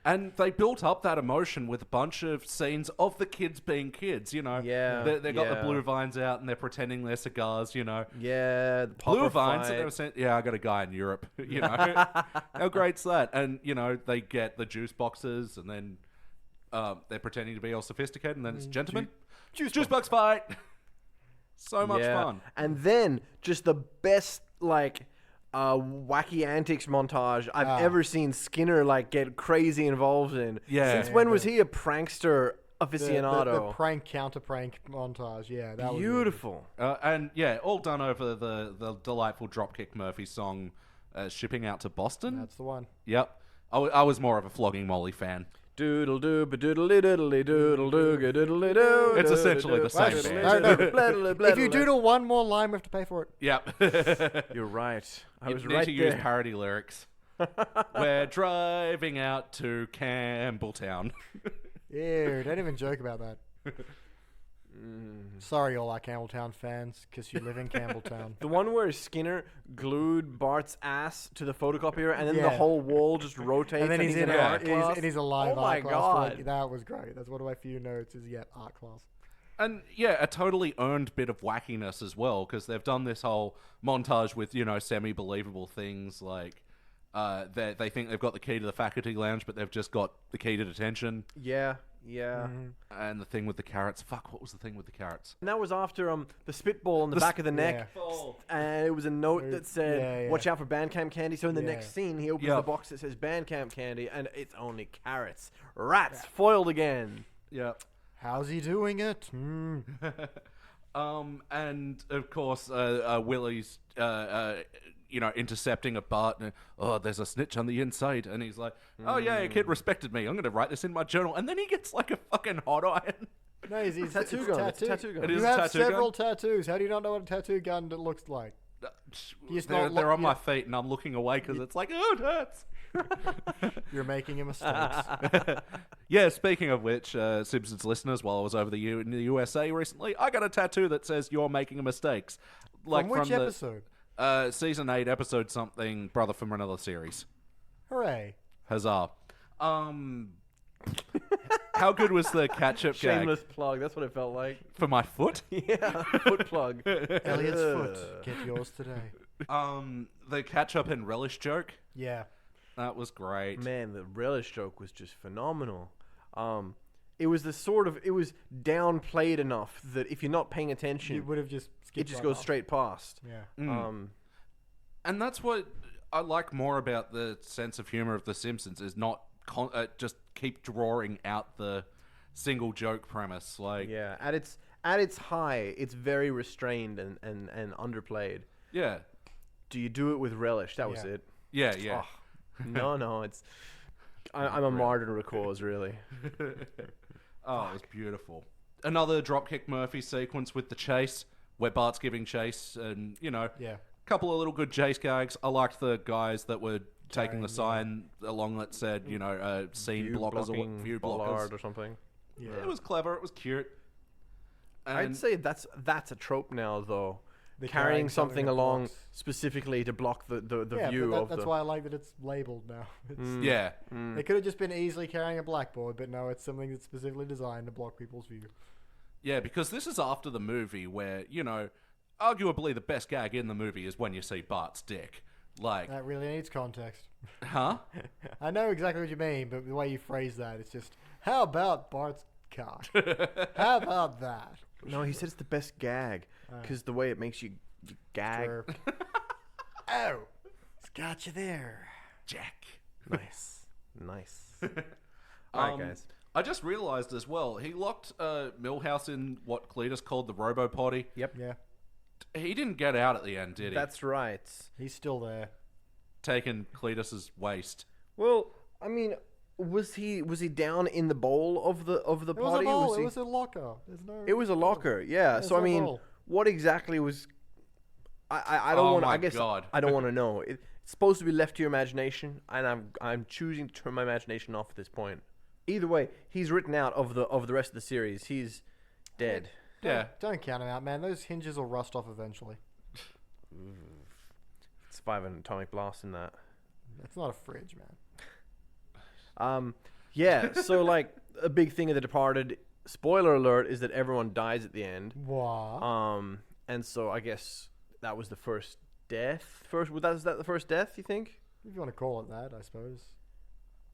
Speaker 1: And they built up that emotion with a bunch of scenes of the kids being kids, you know.
Speaker 2: Yeah.
Speaker 1: They got the blue vines out and they're pretending they're cigars, you know.
Speaker 2: Yeah, the
Speaker 1: Blue vines,
Speaker 2: fight.
Speaker 1: and they were saying, I got a guy in Europe, you know. How great's that? And, you know, they get the juice boxes and then they're pretending to be all sophisticated and then it's gentlemen. Juice box fight. So much fun.
Speaker 2: And then just the best, wacky antics montage I've ever seen Skinner get crazy involved in.
Speaker 1: Yeah.
Speaker 2: Since when was he a prankster aficionado?
Speaker 3: The prank counter prank montage. Yeah, that was
Speaker 2: beautiful.
Speaker 1: And all done over the delightful Dropkick Murphy song, "Shipping Out to Boston."
Speaker 3: That's the one.
Speaker 1: Yep. I was more of a Flogging Molly fan.
Speaker 2: Doodle doo ba doodle doodle doodle doo doodle doo.
Speaker 1: It's essentially the same band.
Speaker 3: If you doodle one more line, we have to pay for it.
Speaker 1: Yep.
Speaker 2: You're right. I was
Speaker 1: You need
Speaker 2: right
Speaker 1: to
Speaker 2: there.
Speaker 1: use parody lyrics. We're driving out to Campbelltown.
Speaker 3: Ew, don't even joke about that. Sorry, all our Campbelltown fans, because you live in Campbelltown.
Speaker 2: The one where Skinner glued Bart's ass to the photocopier, and then the whole wall just rotates,
Speaker 3: and then he's in
Speaker 2: art class.
Speaker 3: he's a live
Speaker 2: oh my
Speaker 3: art class.
Speaker 2: God.
Speaker 3: That was great. That's one of my few notes is, art class.
Speaker 1: And a totally earned bit of wackiness as well, because they've done this whole montage with, semi-believable things like they think they've got the key to the faculty lounge, but they've just got the key to detention.
Speaker 2: Yeah.
Speaker 1: And the thing with the carrots. Fuck, what was the thing with the carrots?
Speaker 2: And that was after the spitball on the back of the neck. And it was a note that said, watch out for Bandcamp candy. So in the next scene, he opens the box that says Bandcamp candy, and it's only carrots. Rats, foiled again.
Speaker 1: Yeah.
Speaker 3: How's he doing it?
Speaker 1: And of course, Willie's, intercepting a Bart. And, there's a snitch on the inside, and he's like, "Oh yeah, a kid respected me. I'm going to write this in my journal." And then he gets a fucking hot iron.
Speaker 3: No, he's
Speaker 2: tattoo gun. It's a tattoo gun.
Speaker 1: It
Speaker 3: You
Speaker 1: is a
Speaker 3: have
Speaker 1: tattoo
Speaker 3: several
Speaker 1: gun?
Speaker 3: tattoos. How do you not know what a tattoo gun looks like?
Speaker 1: They're on my feet, and I'm looking away because it's like, oh, it hurts.
Speaker 3: You're making mistakes.
Speaker 1: Yeah, speaking of which, Simpsons listeners, while I was over in the USA recently, I got a tattoo that says "You're making mistakes."
Speaker 3: From which episode?
Speaker 1: Season 8, episode something, Brother from Another Series.
Speaker 3: Hooray.
Speaker 1: Huzzah. How good was the catch-up gag?
Speaker 2: Shameless plug. That's what it felt like.
Speaker 1: For my foot?
Speaker 2: Yeah, foot plug.
Speaker 3: Elliot's foot. Get yours today.
Speaker 1: The catch-up and relish joke?
Speaker 3: Yeah.
Speaker 1: That was great.
Speaker 2: Man, the relish joke was just phenomenal. It was it was downplayed enough that if you're not paying attention,
Speaker 3: You would have just skipped
Speaker 2: it just
Speaker 3: right
Speaker 2: goes
Speaker 3: off.
Speaker 2: straight past.
Speaker 3: Yeah.
Speaker 1: And that's what I like more about the sense of humor of The Simpsons is not just keep drawing out the single joke premise.
Speaker 2: Yeah, at its high, it's very restrained and underplayed.
Speaker 1: Yeah.
Speaker 2: Do you do it with relish? That was it.
Speaker 1: Yeah.
Speaker 2: Oh, no, it's... I'm a martyr to cause, really.
Speaker 1: Oh, it was beautiful. Another Dropkick Murphy sequence with the chase, where Bart's giving chase, and, a couple of little good chase gags. I liked the guys that were taking the sign along that said, scene blockers or view blockers.
Speaker 2: Or something.
Speaker 1: Yeah. It was clever. It was cute. And
Speaker 2: I'd say that's a trope now, though.
Speaker 3: The
Speaker 2: Carrying something along
Speaker 3: blocks.
Speaker 2: specifically to block the view
Speaker 3: but
Speaker 2: of
Speaker 3: that's why I like that it's labeled now.
Speaker 1: Yeah.
Speaker 3: They could have just been easily carrying a blackboard, but no, it's something that's specifically designed to block people's view.
Speaker 1: Yeah, because this is after the movie where, arguably the best gag in the movie is when you see Bart's dick.
Speaker 3: That really needs context.
Speaker 1: Huh?
Speaker 3: I know exactly what you mean, but the way you phrase that, it's just, how about Bart's cock? How about that?
Speaker 2: No, he said it's the best gag because the way it makes you gag.
Speaker 3: Oh, it's got you there,
Speaker 1: Jack.
Speaker 2: Nice. All right, guys.
Speaker 1: I just realized as well, he locked Milhouse in what Cletus called the Robo-Potty.
Speaker 2: Yep.
Speaker 3: Yeah.
Speaker 1: He didn't get out at the end, did he?
Speaker 2: That's right.
Speaker 3: He's still there.
Speaker 1: Taking Cletus's waist.
Speaker 2: Well, I mean, Was he down in the bowl of the
Speaker 3: It was a
Speaker 2: party?
Speaker 3: bowl. It was a locker. There's no.
Speaker 2: It was a locker. Yeah.
Speaker 3: There's
Speaker 2: So I
Speaker 3: no
Speaker 2: mean,
Speaker 3: bowl.
Speaker 2: what exactly was? I don't want. I guess
Speaker 1: God.
Speaker 2: I don't want to know. It's supposed to be left to your imagination, and I'm choosing to turn my imagination off at this point. Either way, he's written out of the rest of the series. He's dead.
Speaker 1: Yeah.
Speaker 3: Don't count him out, man. Those hinges will rust off eventually.
Speaker 2: Survive an atomic blast in that.
Speaker 3: It's not a fridge, man.
Speaker 2: Yeah, so like a big thing of The Departed, spoiler alert, is that everyone dies at the end.
Speaker 3: What?
Speaker 2: And so I guess that was the first death. Was that the first death, you think?
Speaker 3: If you want to call it that, I suppose.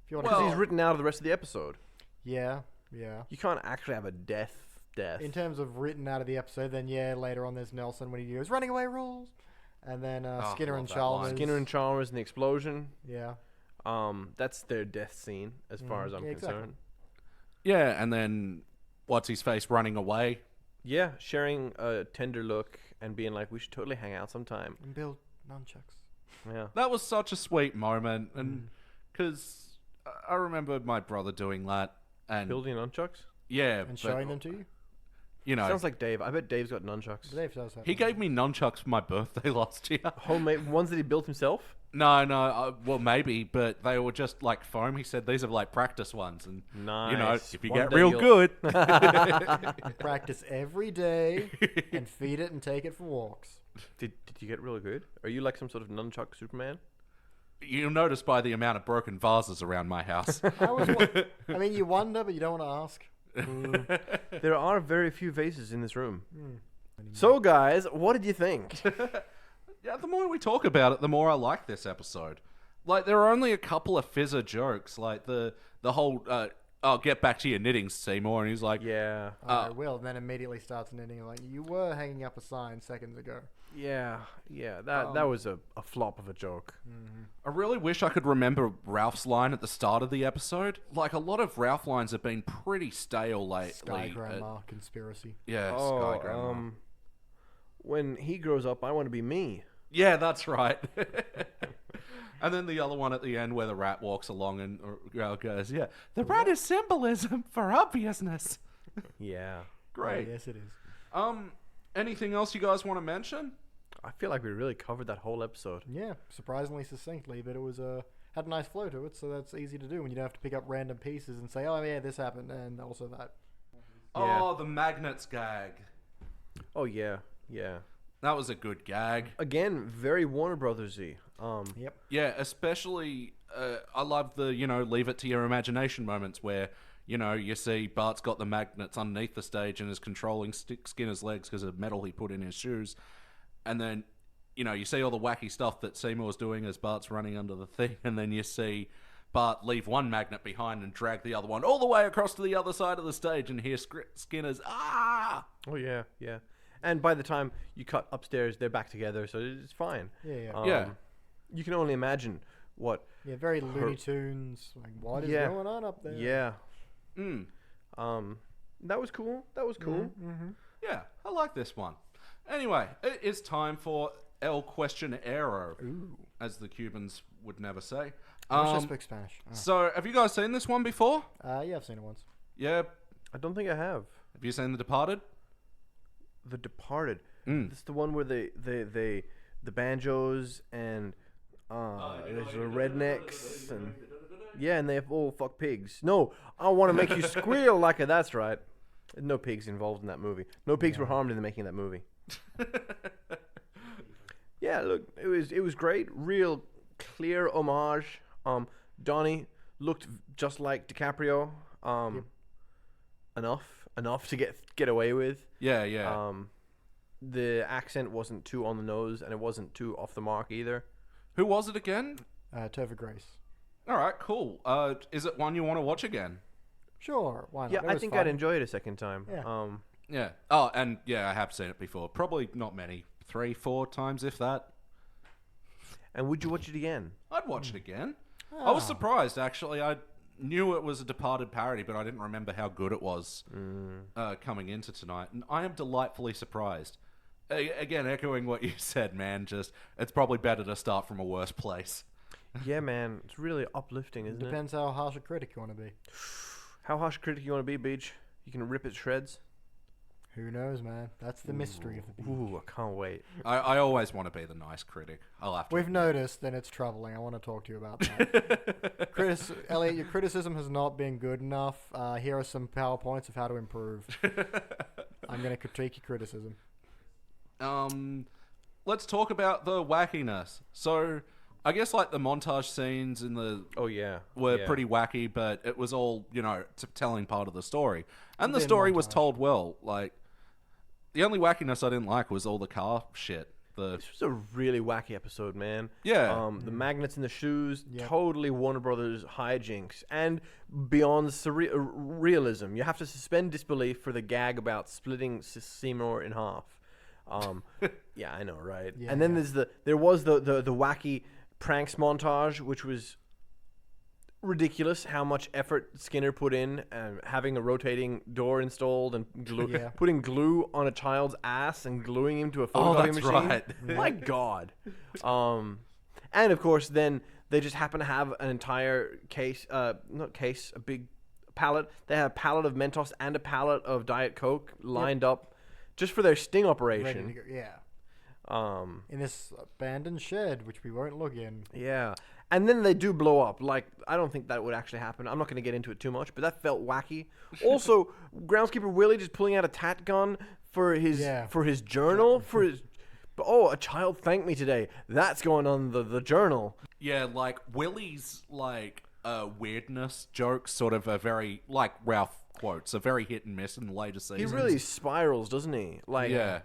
Speaker 3: If you want
Speaker 2: Because
Speaker 3: to.
Speaker 2: he's written out of the rest of the episode.
Speaker 3: Yeah.
Speaker 2: You can't actually have a death.
Speaker 3: In terms of written out of the episode, then yeah, later on there's Nelson when he goes running away rules, and then Skinner and Chalmers.
Speaker 2: Skinner and Chalmers and the explosion.
Speaker 3: Yeah.
Speaker 2: That's their death scene as far as I'm concerned.
Speaker 3: Exactly.
Speaker 1: Yeah, and then what's his face running away?
Speaker 2: Yeah, sharing a tender look and being like, we should totally hang out sometime.
Speaker 3: And build nunchucks.
Speaker 2: Yeah.
Speaker 1: That was such a sweet moment, and because I remember my brother doing that and
Speaker 2: Building nunchucks?
Speaker 1: yeah,
Speaker 3: And showing them to you?
Speaker 1: You know,
Speaker 2: Sounds like Dave. I bet Dave's got nunchucks.
Speaker 3: Dave does have
Speaker 1: he gave me nunchucks for my birthday last year.
Speaker 2: Homemade ones that he built himself?
Speaker 1: No, well maybe, but they were just like foam. He said these are like practice ones, and you know,
Speaker 2: Nice.
Speaker 1: if you
Speaker 2: One
Speaker 1: get
Speaker 2: day
Speaker 1: real
Speaker 2: you'll-
Speaker 1: good,
Speaker 3: Practice every day and feed it and take it for walks.
Speaker 2: Did you get really good? Are you like some sort of nunchuck Superman?
Speaker 1: you'll notice by the amount of broken vases around my house.
Speaker 3: I mean, you wonder, but you don't want to ask.
Speaker 2: There are very few vases in this room. So, guys, what did you think?
Speaker 1: Yeah, the more we talk about it, the more I like this episode. Like, there are only a couple of fizzer jokes, like the whole, "I'll get back to your knitting, Seymour," and he's like,
Speaker 2: Yeah.
Speaker 3: I will, and then immediately starts knitting like, you were hanging up a sign seconds ago.
Speaker 2: Yeah. That was a flop of a joke.
Speaker 1: I really wish I could remember Ralph's line at the start of the episode. Like, a lot of Ralph lines have been pretty stale lately.
Speaker 3: Sky Grandma conspiracy.
Speaker 1: Yeah, Sky Grandma.
Speaker 2: When he grows up, I want to be me.
Speaker 1: Yeah, that's right. And then the other one at the end where the rat walks along and goes, yeah, the rat is symbolism for obviousness.
Speaker 2: Yeah.
Speaker 1: Great.
Speaker 3: Oh, yes, it is.
Speaker 1: Anything else you guys want to mention?
Speaker 2: I feel like we really covered that whole episode.
Speaker 3: Yeah, surprisingly succinctly, but it was had a nice flow to it, so that's easy to do when you don't have to pick up random pieces and say, oh yeah, this happened, and also that.
Speaker 2: Yeah.
Speaker 1: Oh, the magnets gag.
Speaker 2: Oh, yeah.
Speaker 1: That was a good gag.
Speaker 2: Again, very Warner Brothers-y.
Speaker 3: Yep.
Speaker 1: Yeah, especially, I love the, leave it to your imagination moments where, you see Bart's got the magnets underneath the stage and is controlling Skinner's legs because of metal he put in his shoes. And then, you see all the wacky stuff that Seymour's doing as Bart's running under the thing. And then you see Bart leave one magnet behind and drag the other one all the way across to the other side of the stage and hear Skinner's, ah!
Speaker 2: Oh, yeah. And by the time you cut upstairs, they're back together, so it's fine.
Speaker 3: Yeah.
Speaker 1: Yeah.
Speaker 2: You can only imagine what...
Speaker 3: Yeah, very Looney Tunes. Like, what is going on up there?
Speaker 2: Yeah. That was cool.
Speaker 3: Mm-hmm.
Speaker 1: Yeah, I like this one. Anyway, it is time for El Questionero, as the Cubans would never say.
Speaker 3: I wish I spoke Spanish. Oh.
Speaker 1: So, have you guys seen this one before?
Speaker 3: Yeah, I've seen it once.
Speaker 1: Yeah.
Speaker 2: I don't think I have.
Speaker 1: Have you seen The Departed?
Speaker 2: The Departed. This is the one where the banjos and there's the rednecks and and they all fuck pigs. No, I want to make you squeal like a. That's right. No pigs involved in that movie. No pigs were harmed in the making of that movie. Yeah, look, it was great. Real clear homage. Donnie looked just like DiCaprio. Enough to get away with.
Speaker 1: Yeah.
Speaker 2: The accent wasn't too on the nose, and it wasn't too off the mark either.
Speaker 1: Who was it again?
Speaker 3: Topher Grace.
Speaker 1: All right, cool. Is it one you want to watch again?
Speaker 3: Sure, why not?
Speaker 2: Yeah,
Speaker 3: It
Speaker 2: I
Speaker 3: was
Speaker 2: think
Speaker 3: fun.
Speaker 2: I'd enjoy it a second time.
Speaker 3: Yeah.
Speaker 1: Yeah. Oh, and yeah, I have seen it before. Probably not many. 3-4 times, if that.
Speaker 2: And would you watch it again?
Speaker 1: I'd watch it again. I was surprised, actually. I knew it was a Departed parody, but I didn't remember how good it was coming into tonight. And I am delightfully surprised. Again, echoing what you said, man, just it's probably better to start from a worse place.
Speaker 2: Yeah, man, it's really uplifting, isn't it?
Speaker 3: Depends how harsh a critic you want to be.
Speaker 2: How harsh a critic you want to be, Beach? You can rip it to shreds.
Speaker 3: Who knows, man? That's the mystery of the beach.
Speaker 2: Ooh, I can't wait.
Speaker 1: I always want to be the nice critic. I'll have to.
Speaker 3: We've noticed, and it's troubling. I want to talk to you about that. Elliot, your criticism has not been good enough. Here are some PowerPoints of how to improve. I'm going to critique your criticism.
Speaker 1: Let's talk about the wackiness. So, I guess like the montage scenes in the were pretty wacky, but it was all telling part of the story, and the story was told well. Like the only wackiness I didn't like was all the car shit. This
Speaker 2: was a really wacky episode, man.
Speaker 1: Yeah.
Speaker 2: The magnets in the shoes, totally Warner Brothers hijinks, and beyond realism. You have to suspend disbelief for the gag about splitting Seymour in half. Yeah, I know, right? Yeah, and then there was the wacky pranks montage, which was ridiculous how much effort Skinner put in, having a rotating door installed and putting glue on a child's ass and gluing him to a photocopy machine.
Speaker 1: Right.
Speaker 2: My God. And of course, then they just happen to have an entire a big pallet. They had a pallet of Mentos and a pallet of Diet Coke lined up just for their sting operation.
Speaker 3: Ready to go, in this abandoned shed, which we won't look in.
Speaker 2: Yeah. And then they do blow up. Like, I don't think that would actually happen. I'm not going to get into it too much, but that felt wacky. Also, Groundskeeper Willie just pulling out a tat gun for his journal, a child thanked me today. That's going on the journal.
Speaker 1: Yeah, like Willie's weirdness jokes sort of are very like Ralph quotes, are very hit and miss in the later seasons.
Speaker 2: He really spirals, doesn't he?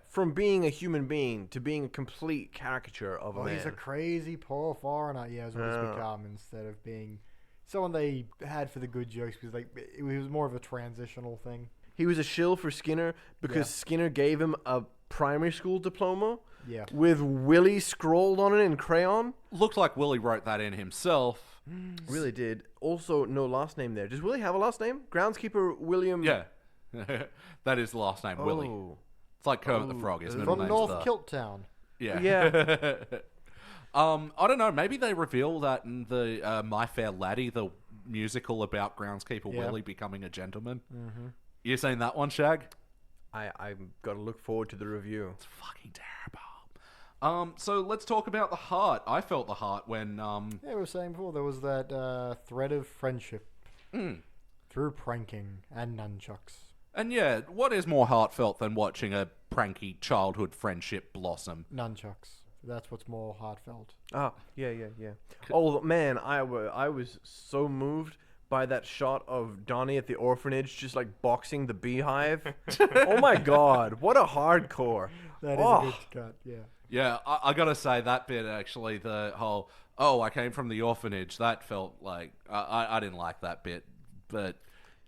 Speaker 2: From being a human being to being a complete caricature of a man.
Speaker 3: He's a crazy poor foreigner, is what he's become, instead of being someone they had for the good jokes, because it was more of a transitional thing.
Speaker 2: He was a shill for Skinner because Skinner gave him a primary school diploma with Willie scrawled on it in crayon.
Speaker 1: Looked like Willie wrote that in himself.
Speaker 2: Really did. Also, no last name there. Does Willie have a last name? Groundskeeper William...
Speaker 1: Yeah. That is the last name, Willie. It's like Kermit the Frog. His middle name's
Speaker 3: from North Kilttown.
Speaker 1: Yeah. I don't know. Maybe they reveal that in the My Fair Laddie, the musical about Groundskeeper Willie becoming a gentleman. Mm-hmm. You seen that one, Shag?
Speaker 2: I've got to look forward to the review.
Speaker 1: It's fucking terrible. So let's talk about the heart. I felt the heart when...
Speaker 3: we were saying before, there was that thread of friendship through pranking and nunchucks.
Speaker 1: And what is more heartfelt than watching a pranky childhood friendship blossom?
Speaker 3: Nunchucks. That's what's more heartfelt.
Speaker 2: Ah, yeah. Oh, man, I was so moved by that shot of Donnie at the orphanage just boxing the beehive. Oh my God, what a hardcore.
Speaker 3: That is a good cut, yeah.
Speaker 1: Yeah, I gotta say that bit actually, the whole, I came from the orphanage, that felt like, I didn't like that bit, but...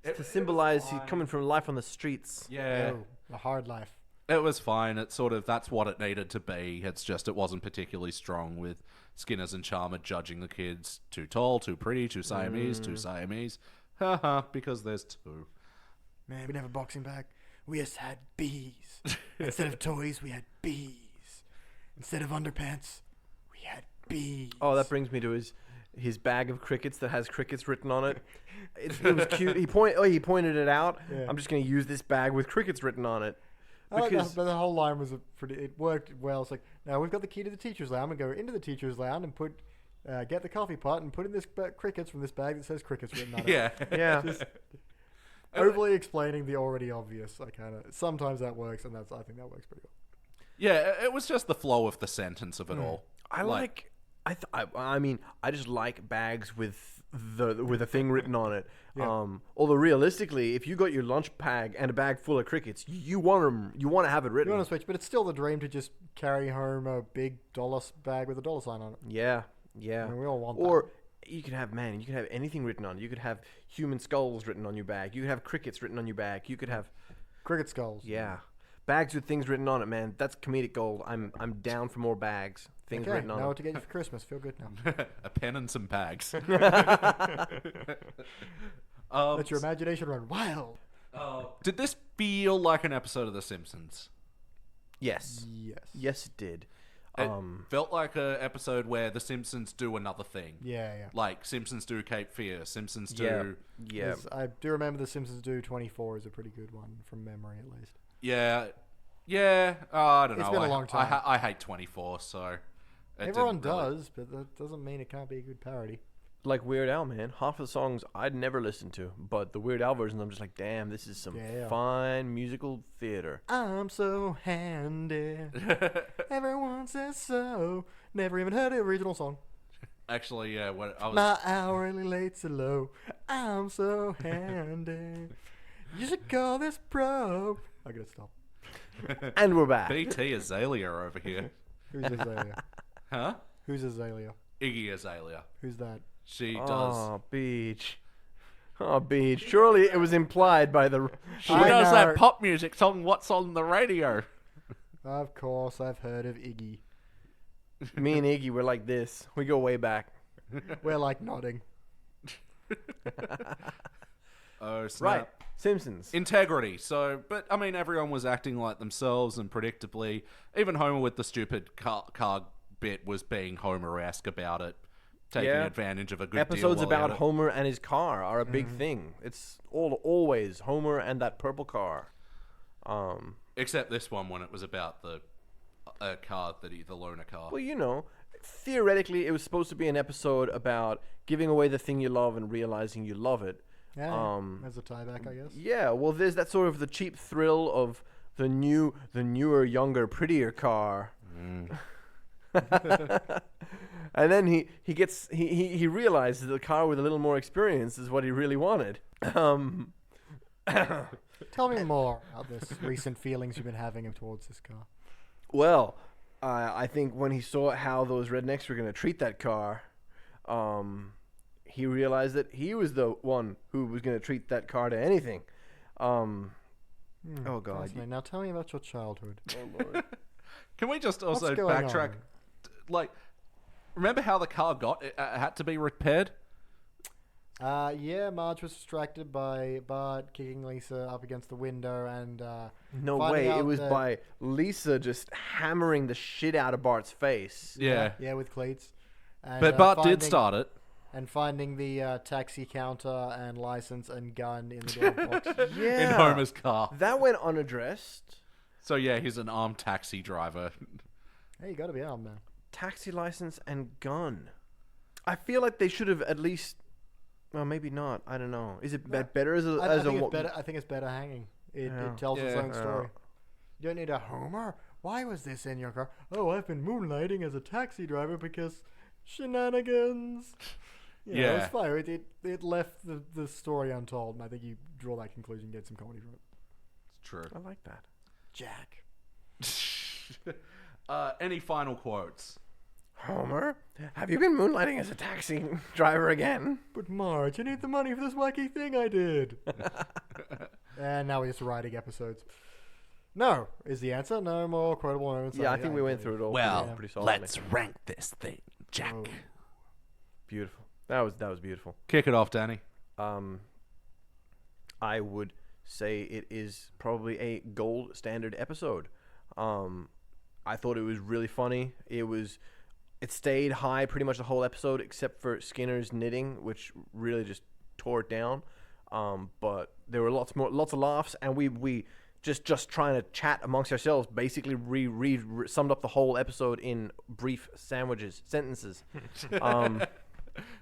Speaker 2: to symbolize he's coming from life on the streets.
Speaker 1: Yeah.
Speaker 3: A hard life.
Speaker 1: It was fine, it's sort of, that's what it needed to be, it's just, it wasn't particularly strong with Skinners and Charmer judging the kids too tall, too pretty, too Siamese. Haha, because there's two.
Speaker 3: Man, we didn't have a boxing bag. We just had bees. Instead of toys, we had bees. Instead of underpants, we had bees.
Speaker 2: Oh, that brings me to his bag of crickets that has crickets written on it. It was cute. He pointed it out. Yeah. I'm just going to use this bag with crickets written on it.
Speaker 3: But the whole line was it worked well. It's like, now we've got the key to the teacher's lounge. I'm going to go into the teacher's lounge and get the coffee pot and put in this crickets from this bag that says crickets written on it.
Speaker 2: Yeah.
Speaker 3: Just overly explaining the already obvious. Sometimes that works, and I think that works pretty well.
Speaker 1: Yeah, it was just the flow of the sentence of it all.
Speaker 2: I just like bags with a thing written on it. Yeah. Although realistically, if you got your lunch bag and a bag full of crickets, you want to have it written.
Speaker 3: You want to switch, but it's still the dream to just carry home a big dollar bag with a dollar sign on it.
Speaker 2: Yeah.
Speaker 3: I mean, we all want that.
Speaker 2: Or you could have anything written on it. You could have human skulls written on your bag. You could have crickets written on your bag. You could have
Speaker 3: cricket skulls.
Speaker 2: Yeah. Bags with things written on it, man. That's comedic gold. I'm down for more bags. Things written on it.
Speaker 3: Now what to get you for Christmas. Feel good now.
Speaker 1: A pen and some bags.
Speaker 3: Let your imagination run wild.
Speaker 1: Did this feel like an episode of The Simpsons?
Speaker 2: Yes. Yes, it did.
Speaker 1: It felt like an episode where the Simpsons do another thing.
Speaker 3: Yeah.
Speaker 1: Like Simpsons do Cape Fear. Simpsons do.
Speaker 2: Yeah.
Speaker 3: I do remember the Simpsons do 24 is a pretty good one from memory, at least.
Speaker 1: Yeah. I don't know.
Speaker 3: It's been a long time.
Speaker 1: I hate 24, so
Speaker 3: everyone does, but that doesn't mean it can't be a good parody.
Speaker 2: Like Weird Al, man. Half of the songs I'd never listened to, but the Weird Al version, I'm just like, damn, this is some fine musical theater.
Speaker 3: I'm so handy. Everyone says so. Never even heard the original song.
Speaker 1: Actually, yeah. What I was.
Speaker 3: My hourly late's so low. I'm so handy. You should call this pro. I gotta stop.
Speaker 2: And we're back.
Speaker 1: BT Azalea over here.
Speaker 3: Who's Azalea?
Speaker 1: Huh?
Speaker 3: Who's Azalea?
Speaker 1: Iggy Azalea.
Speaker 3: Who's that?
Speaker 1: She does.
Speaker 2: Oh, Beach. Oh, Beach. Surely it was implied by the...
Speaker 1: She does that pop music song, What's on the Radio.
Speaker 3: Of course, I've heard of Iggy.
Speaker 2: Me and Iggy were like this. We go way back.
Speaker 3: We're like nodding.
Speaker 1: Oh, snap.
Speaker 2: Right. Simpsons.
Speaker 1: Integrity. So, but I mean, everyone was acting like themselves, and predictably, even Homer with the stupid car bit was being Homer-esque about it, taking advantage of a good
Speaker 2: Episodes
Speaker 1: deal
Speaker 2: about Homer and his car are a big thing. It's always Homer and that purple car.
Speaker 1: Except this one when it was about the car the loaner car.
Speaker 2: Well, you know, theoretically, it was supposed to be an episode about giving away the thing you love and realizing you love it.
Speaker 3: Yeah, as a tieback, I guess.
Speaker 2: Yeah, well, there's that sort of the cheap thrill of the newer, younger, prettier car. And then he realizes the car with a little more experience is what he really wanted.
Speaker 3: Tell me more about this recent feelings you've been having towards this car.
Speaker 2: Well, I think when he saw how those rednecks were going to treat that car, he realized that he was the one who was going to treat that car to anything. Oh, God.
Speaker 3: Now tell me about your childhood.
Speaker 2: Oh, Lord.
Speaker 1: Can we just also backtrack? Like, remember how the car had to be repaired?
Speaker 3: Yeah, Marge was distracted by Bart kicking Lisa up against the window and
Speaker 2: no way, it was by Lisa just hammering the shit out of Bart's face.
Speaker 1: Yeah.
Speaker 3: Yeah, with cleats. And,
Speaker 1: but Bart did start it.
Speaker 3: And finding the taxi counter and license and gun in the glove box.
Speaker 2: Yeah.
Speaker 1: In Homer's car.
Speaker 2: That went unaddressed.
Speaker 1: So yeah, he's an armed taxi driver.
Speaker 3: Hey, you gotta be armed, man.
Speaker 2: Taxi license and gun. I feel like they should have at least... Well, maybe not. I don't know. Is it better as a...
Speaker 3: I think it's better hanging. It tells its own story. You don't need a Homer. Why was this in your car? Oh, I've been moonlighting as a taxi driver because shenanigans. It's fine. It left the story untold, and I think you draw that conclusion, get some comedy from it.
Speaker 1: It's true.
Speaker 2: I like that.
Speaker 3: Jack.
Speaker 1: Any final quotes?
Speaker 2: Homer, have you been moonlighting as a taxi driver again?
Speaker 3: But Marge, I need the money for this wacky thing I did. And now we're just writing episodes. No, is the answer. No more quotable moments.
Speaker 2: Yeah, I think we went through it all.
Speaker 1: Well,
Speaker 2: pretty solidly.
Speaker 1: let's rank this thing, Jack. Oh.
Speaker 2: Beautiful. That was beautiful.
Speaker 1: Kick it off, Danny.
Speaker 2: I would say it is probably a gold standard episode. I thought it was really funny. It stayed high pretty much the whole episode except for Skinner's knitting, which really just tore it down. But there were lots of laughs, and we just trying to chat amongst ourselves basically summed up the whole episode in brief sentences.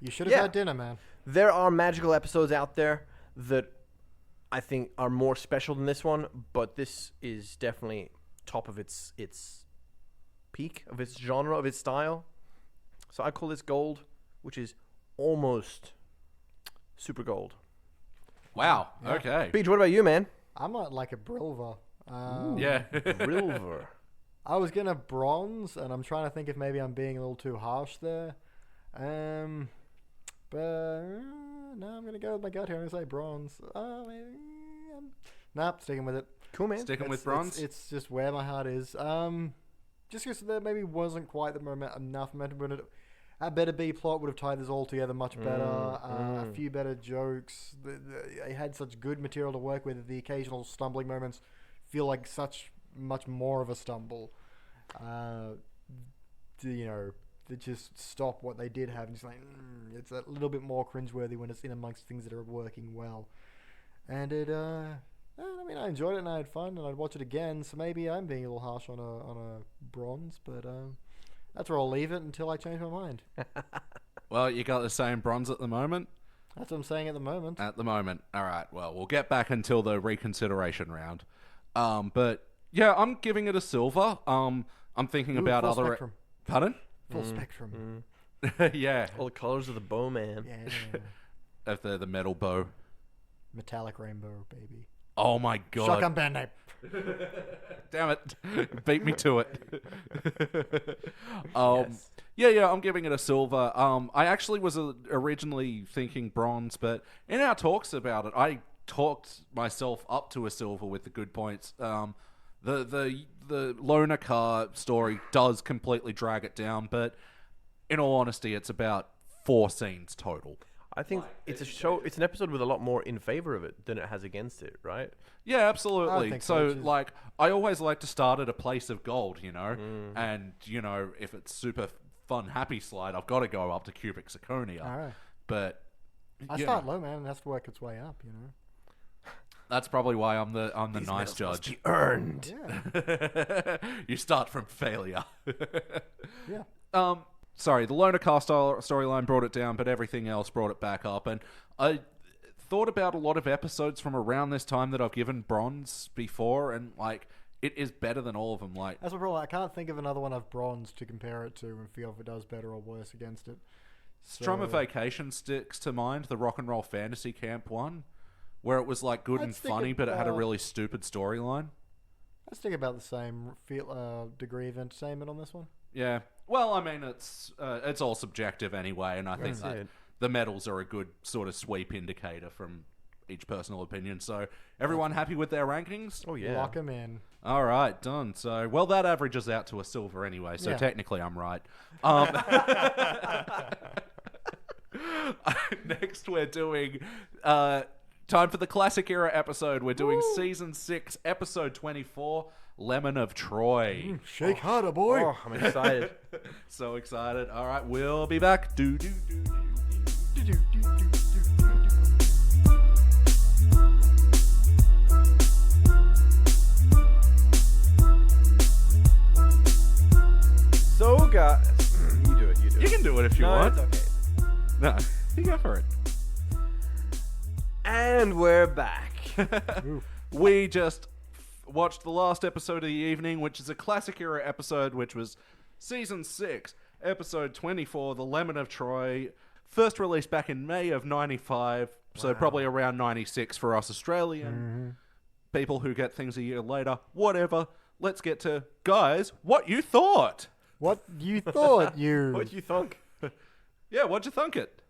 Speaker 3: You should have had dinner, man.
Speaker 2: There are magical episodes out there that I think are more special than this one, but this is definitely top of its peak of its genre, of its style. So I call this gold, which is almost super gold.
Speaker 1: Wow. Yeah. Okay.
Speaker 2: Beach, what about you, man?
Speaker 3: I'm like a Brilver.
Speaker 1: Yeah.
Speaker 2: Brilver.
Speaker 3: I was gonna bronze, and I'm trying to think if maybe I'm being a little too harsh there. But no, I'm gonna go with my gut here. I'm gonna say bronze. Nope, sticking with it.
Speaker 2: Cool, man.
Speaker 1: Sticking with bronze.
Speaker 3: It's just where my heart is. Just because there maybe wasn't quite enough momentum, but a better B plot would have tied this all together much better. A few better jokes. They had such good material to work with. The occasional stumbling moments feel like much more of a stumble. to just stop what they did have. And just like, it's a little bit more cringeworthy when it's in amongst things that are working well. And I enjoyed it and I had fun and I'd watch it again. So maybe I'm being a little harsh on a bronze, but that's where I'll leave it until I change my mind.
Speaker 1: Well, you got the same bronze at the moment?
Speaker 3: That's what I'm saying at the moment.
Speaker 1: At the moment. All right. Well, we'll get back until the reconsideration round. But yeah, I'm giving it a silver. I'm thinking about
Speaker 3: full
Speaker 1: other...
Speaker 3: spectrum.
Speaker 1: Pardon?
Speaker 3: Full spectrum.
Speaker 1: Yeah.
Speaker 2: All the colors of the bow, man.
Speaker 3: Yeah.
Speaker 1: Of the metal bow.
Speaker 3: Metallic rainbow, baby.
Speaker 1: Oh my god.
Speaker 3: Shotgun Band-Aid.
Speaker 1: Damn it. Beat me to it.
Speaker 2: Yes.
Speaker 1: Yeah, I'm giving it a silver. I actually was originally thinking bronze, but in our talks about it, I talked myself up to a silver with the good points. The loaner car story does completely drag it down, but in all honesty, it's about 4 scenes total.
Speaker 2: I think it's an episode with a lot more in favor of it than it has against it, right?
Speaker 1: Yeah, absolutely.
Speaker 3: I think
Speaker 1: So,
Speaker 3: so,
Speaker 1: like, I always like to start at a place of gold, and, if it's super fun, happy slide, I've got to go up to cubic zirconia.
Speaker 3: All right.
Speaker 1: But
Speaker 3: I start low, man, and it has to work its way up,
Speaker 1: that's probably why I'm the
Speaker 2: These
Speaker 1: nice
Speaker 2: medals must
Speaker 1: judge.
Speaker 2: be earned.
Speaker 3: Yeah.
Speaker 1: You start from failure.
Speaker 3: Yeah.
Speaker 1: Sorry, the loaner car storyline brought it down, but everything else brought it back up. And I thought about a lot of episodes from around this time that I've given bronze before, and like it is better than all of them. Like
Speaker 3: That's the problem. I can't think of another one I've bronze to compare it to and feel if it does better or worse against it.
Speaker 1: Strummer Vacation sticks to mind, the Rock and Roll Fantasy Camp one, where it was like good and funny, but it had a really stupid storyline.
Speaker 3: I think about the same degree of entertainment on this one.
Speaker 1: Yeah. Well, I mean, it's all subjective anyway, and I think that the medals are a good sort of sweep indicator from each personal opinion. So, everyone happy with their rankings?
Speaker 2: Oh, yeah.
Speaker 3: Lock them in.
Speaker 1: All right, done. So, well, that averages out to a silver anyway, so
Speaker 3: Yeah.
Speaker 1: technically I'm right. Next, we're doing... time for the classic era episode. We're doing season 6, episode 24, Lemon of Troy.
Speaker 3: Shake harder, boy.
Speaker 2: Oh, I'm excited.
Speaker 1: So excited. All right, we'll be back.
Speaker 2: So, guys, you do it.
Speaker 1: You can do it if you want.
Speaker 2: It's okay.
Speaker 1: No, you go for it.
Speaker 2: And we're back.
Speaker 1: We just watched the last episode of the evening, which is a classic era episode, which was season 6, episode 24, The Lemon of Troy. First released back in May of 95, so probably around 96 for us Australian people who get things a year later. Whatever. Let's get to, guys, what you thought.
Speaker 3: What you thought, you?
Speaker 2: What do you think?
Speaker 1: Yeah, what'd you think it?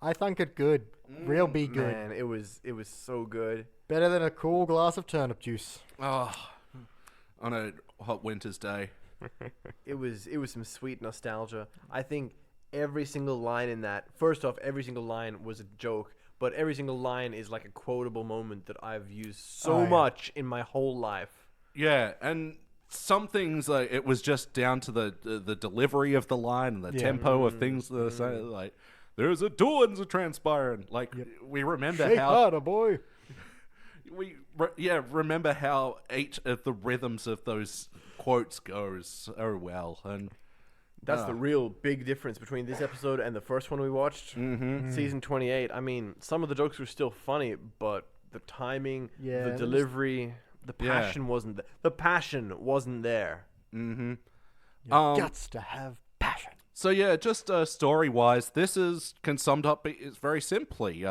Speaker 3: I think it good. Real be good.
Speaker 2: Man, it was so good.
Speaker 3: Better than a cool glass of turnip juice.
Speaker 1: Oh, on a hot winter's day.
Speaker 2: It was some sweet nostalgia. I think every single line in that, first off, every single line was a joke, but every single line is like a quotable moment that I've used so much in my whole life.
Speaker 1: Yeah, and some things, like, it was just down to the delivery of the line and the tempo of things that are saying, like, there's a doings a transpiring. Like, we remember
Speaker 3: Shake
Speaker 1: how...
Speaker 3: harder, boy.
Speaker 1: Remember how each of the rhythms of those quotes goes so well. And
Speaker 2: that's the real big difference between this episode and the first one we watched, season 28. I mean, some of the jokes were still funny, but the timing, the delivery, the passion wasn't there. The passion wasn't there.
Speaker 3: Guts to have passion.
Speaker 1: So yeah, just story-wise, this can summed up it's very simply.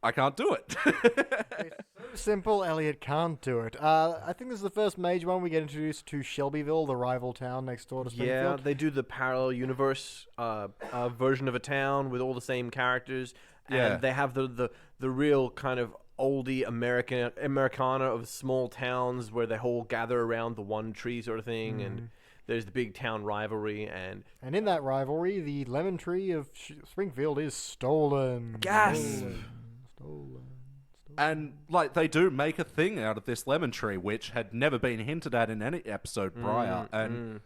Speaker 1: I can't do it.
Speaker 3: It's so simple, Elliot can't do it. I think this is the first major one we get introduced to Shelbyville, the rival town next door to Springfield.
Speaker 2: Yeah, they do the parallel universe version of a town with all the same characters. And they have the real kind of oldie Americana of small towns where they all gather around the one tree sort of thing. And there's the big town rivalry. And
Speaker 3: in that rivalry, the lemon tree of Springfield is stolen.
Speaker 2: Gas!
Speaker 3: Stolen.
Speaker 1: And, like, they do make a thing out of this lemon tree, which had never been hinted at in any episode prior. And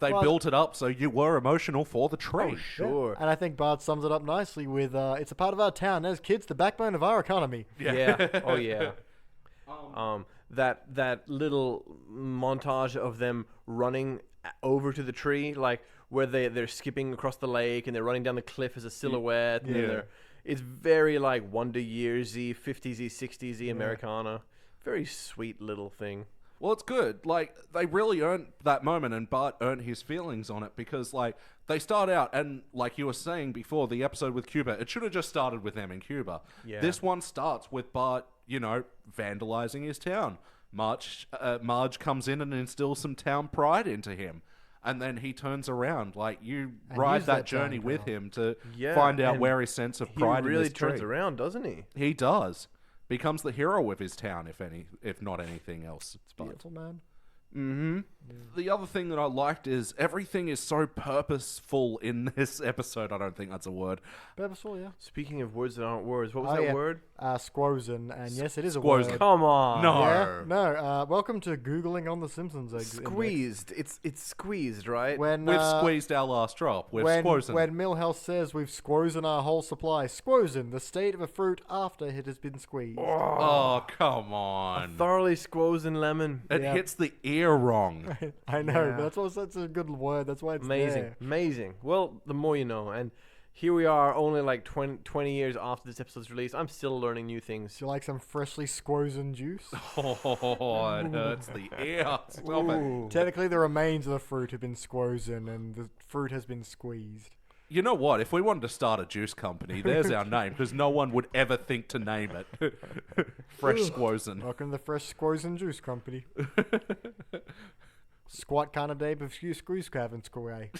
Speaker 1: they built it up so you were emotional for the tree.
Speaker 2: Oh, sure.
Speaker 3: Yeah. And I think Bart sums it up nicely with, it's a part of our town. As kids, the backbone of our economy.
Speaker 2: Yeah. Oh, yeah. That little montage of them running over to the tree, like, where they're skipping across the lake and they're running down the cliff as a silhouette.
Speaker 1: Yeah.
Speaker 2: And it's very, like, Wonder Years-y, 50s-y, 60s-y Americana. Very sweet little thing.
Speaker 1: Well, it's good. Like, they really earned that moment, and Bart earned his feelings on it because, like, they start out, and like you were saying before, the episode with Cuba, it should have just started with them in Cuba.
Speaker 2: Yeah.
Speaker 1: This one starts with Bart, vandalizing his town. Marge comes in and instills some town pride into him. And then he turns around. Like, you ride that journey with him to find out where his sense of pride in this
Speaker 2: He really turns
Speaker 1: tree.
Speaker 2: around, doesn't he?
Speaker 1: He does. Becomes the hero of his town, if not anything else.
Speaker 3: It's beautiful, man.
Speaker 1: Mm-hmm. Yeah. The other thing that I liked is everything is so purposeful in this episode. I don't think that's a word.
Speaker 3: Purposeful, yeah.
Speaker 2: Speaking of words that aren't words, what was that word?
Speaker 3: Squozen, and yes, it is a
Speaker 1: Squozen.
Speaker 3: word.
Speaker 2: Come on.
Speaker 1: No.
Speaker 3: Yeah? No. Welcome to Googling on The Simpsons.
Speaker 2: Squeezed. It's squeezed, right?
Speaker 3: When
Speaker 1: We've squeezed our last drop. We've squozen.
Speaker 3: When Milhouse says we've squozen our whole supply. Squozen, the state of a fruit after it has been squeezed.
Speaker 1: Oh, come
Speaker 2: A
Speaker 1: on.
Speaker 2: thoroughly squozen lemon.
Speaker 1: It hits the ear wrong.
Speaker 3: I know, but that's a good word. That's why it's there.
Speaker 2: Amazing. Well, the more you know. And here we are, only like 20 years after this episode's release. I'm still learning new things.
Speaker 3: Do you like some freshly squozen juice?
Speaker 1: Oh, it hurts the ear. Stop it.
Speaker 3: Technically, the remains of the fruit have been squozen, and the fruit has been squeezed.
Speaker 1: You know what? If we wanted to start a juice company, there's our name, because no one would ever think to name it. Fresh Squozen.
Speaker 3: Welcome to the Fresh Squozen Juice Company. Squat kind of day, but few screws having square.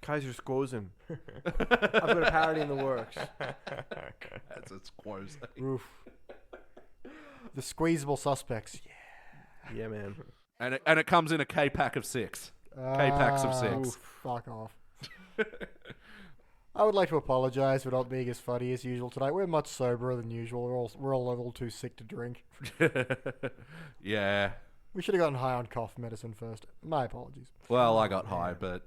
Speaker 2: Kaiser Squozen. I've got a parody in the works.
Speaker 1: That's a Squozen.
Speaker 3: Oof. The squeezable suspects.
Speaker 2: Yeah, man.
Speaker 1: And it comes in a K-pack of 6. K-packs of 6.
Speaker 3: Oof, fuck off. I would like to apologise for not being as funny as usual tonight. We're much soberer than usual. We're all a little too sick to drink.
Speaker 1: Yeah.
Speaker 3: We should have gotten high on cough medicine first. My apologies.
Speaker 1: Well, I got high, but,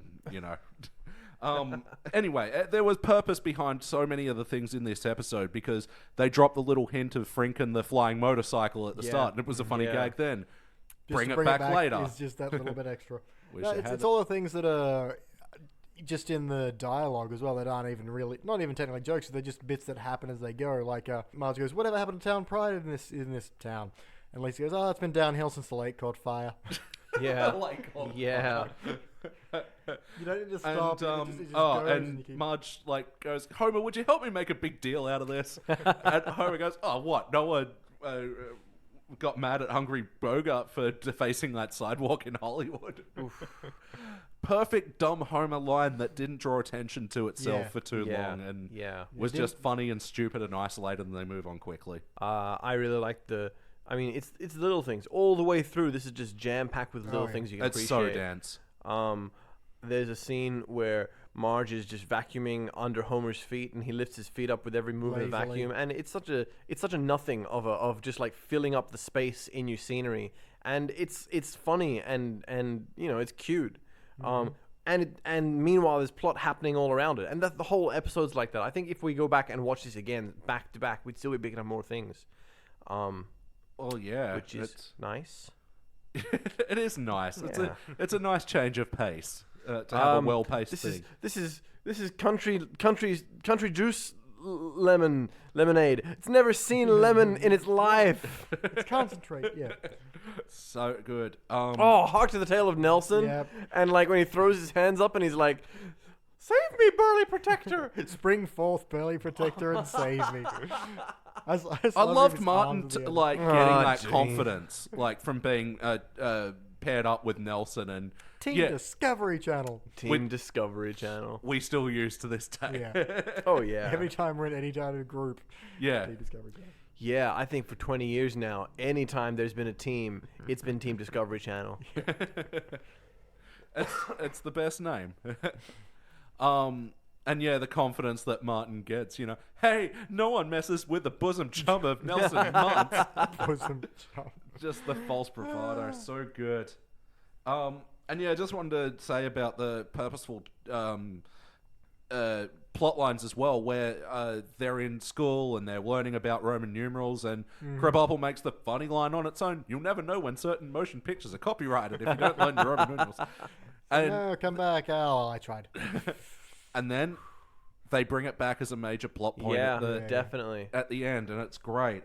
Speaker 1: Anyway, there was purpose behind so many of the things in this episode because they dropped the little hint of Frink and the flying motorcycle at the start, and it was a funny gag then. Bring it back later.
Speaker 3: It's just that little bit extra.
Speaker 1: It's
Speaker 3: it's all the things that are just in the dialogue as well that aren't even really, not even technically jokes. They're just bits that happen as they go. Like Marge goes, "Whatever happened to town pride in this town?" And Lisa goes, "Oh, it's been downhill since the lake caught fire."
Speaker 2: Yeah.
Speaker 3: You don't need to stop.
Speaker 1: And, and Marge goes, "Homer, would you help me make a big deal out of this?" And Homer goes, "Oh, what? No one got mad at Hungry Bogart for defacing that sidewalk in Hollywood." Perfect dumb Homer line that didn't draw attention to itself for too long and was just funny and stupid and isolated, and they move on quickly.
Speaker 2: I really like it's little things all the way through. This is just jam packed with little things you can appreciate.
Speaker 1: It's so dense.
Speaker 2: There's a scene where Marge is just vacuuming under Homer's feet, and he lifts his feet up with every move of the vacuum, and it's such a nothing of just like filling up the space in your scenery, and it's funny and it's cute. And meanwhile there's plot happening all around it, and the whole episode's like that. I think if we go back and watch this again back to back, we'd still be picking up more things. Which is nice.
Speaker 1: It is nice. It's a nice change of pace to have a well-paced thing.
Speaker 2: This is country juice lemonade. It's never seen lemon in its life.
Speaker 3: It's concentrate. Yeah.
Speaker 1: So good.
Speaker 2: Hark to the tale of Nelson.
Speaker 3: Yep.
Speaker 2: And like when he throws his hands up and he's like, "Save me, burly protector!"
Speaker 3: Spring forth, burly protector, and save me.
Speaker 1: I loved Martin getting that confidence, like from being paired up with Nelson and
Speaker 3: Team Discovery Channel.
Speaker 2: Discovery Channel.
Speaker 1: We still use to this day.
Speaker 3: Yeah.
Speaker 2: Oh yeah.
Speaker 3: Every time we're in any kind of group.
Speaker 1: Yeah.
Speaker 3: Team Discovery Channel.
Speaker 2: Yeah, I think for 20 years now, anytime there's been a team, it's been Team Discovery Channel.
Speaker 1: It's the best name. And yeah, the confidence that Martin gets, hey, no one messes with the bosom chum of Nelson Muntz.
Speaker 3: Bosom chum.
Speaker 1: Just the false bravado, so good. And yeah, I just wanted to say about the purposeful plot lines as well, where they're in school and they're learning about Roman numerals, and Krabappel makes the funny line on its own: "You'll never know when certain motion pictures are copyrighted if you don't learn your Roman numerals." And,
Speaker 3: no, come back. Oh, I tried.
Speaker 1: And then they bring it back as a major plot point.
Speaker 2: Definitely
Speaker 1: at the end, and it's great.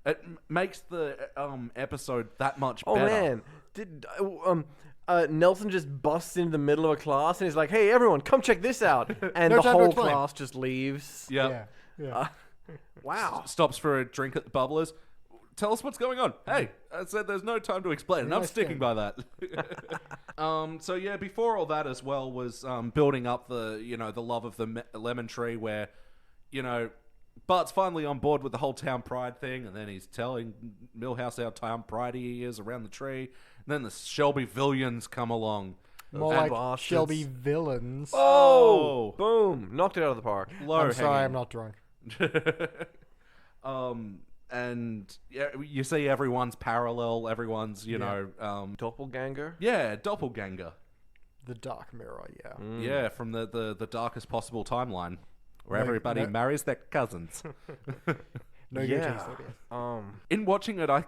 Speaker 1: It makes the episode that much better.
Speaker 2: Oh man, did Nelson just busts into the middle of a class and he's like, "Hey, everyone, come check this out!" And the whole class just leaves.
Speaker 1: Yeah.
Speaker 2: Wow.
Speaker 1: Stops for a drink at the Bubblers. Tell us what's going on. Hey, I said there's no time to explain, and I'm sticking by that. So yeah, before all that as well was building up the love of the lemon tree, where Bart's finally on board with the whole town pride thing, and then he's telling Milhouse how town pride he is around the tree. And then the Shelby villains come along.
Speaker 3: More like Shelby villains.
Speaker 2: Oh! Boom! Knocked it out of the park.
Speaker 3: I'm sorry, I'm not drunk.
Speaker 1: And yeah, you see everyone's parallel, everyone's,
Speaker 2: doppelganger?
Speaker 1: Yeah, doppelganger.
Speaker 3: The Dark Mirror, yeah.
Speaker 1: Yeah, from the darkest possible timeline, where everybody marries their cousins. In watching it, I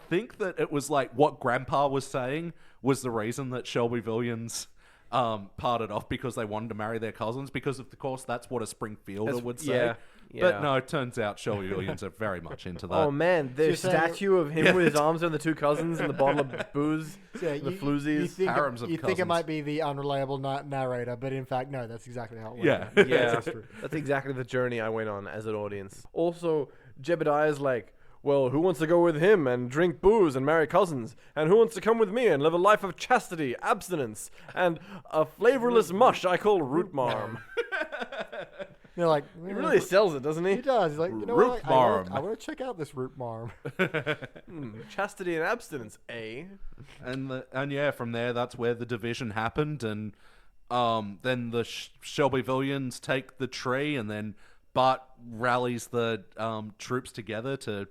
Speaker 1: think that it was like what Grandpa was saying was the reason that Shelby Villians parted off, because they wanted to marry their cousins, because of course that's what a Springfielder would say. But no, it turns out Shelby Williams are very much into that.
Speaker 2: Oh man, the statue of him with his arms around the two cousins and the bottle of booze, the floozies,
Speaker 1: harems of
Speaker 3: you
Speaker 1: cousins.
Speaker 3: think it might be the unreliable narrator, but in fact, no, that's exactly how it went.
Speaker 2: Yeah, that's exactly the journey I went on as an audience. Also, Jebediah's like, well, who wants to go with him and drink booze and marry cousins? And who wants to come with me and live a life of chastity, abstinence, and a flavorless mush I call root marm?
Speaker 3: They're like,
Speaker 2: he really sells it, doesn't he?
Speaker 3: He does. He's like, you know
Speaker 1: root
Speaker 3: what?
Speaker 1: marm.
Speaker 3: I want to check out this root marm.
Speaker 2: Chastity and abstinence, eh?
Speaker 1: And yeah, from there, that's where the division happened, and then the Shelby Villians take the tree, and then Bart rallies the troops together to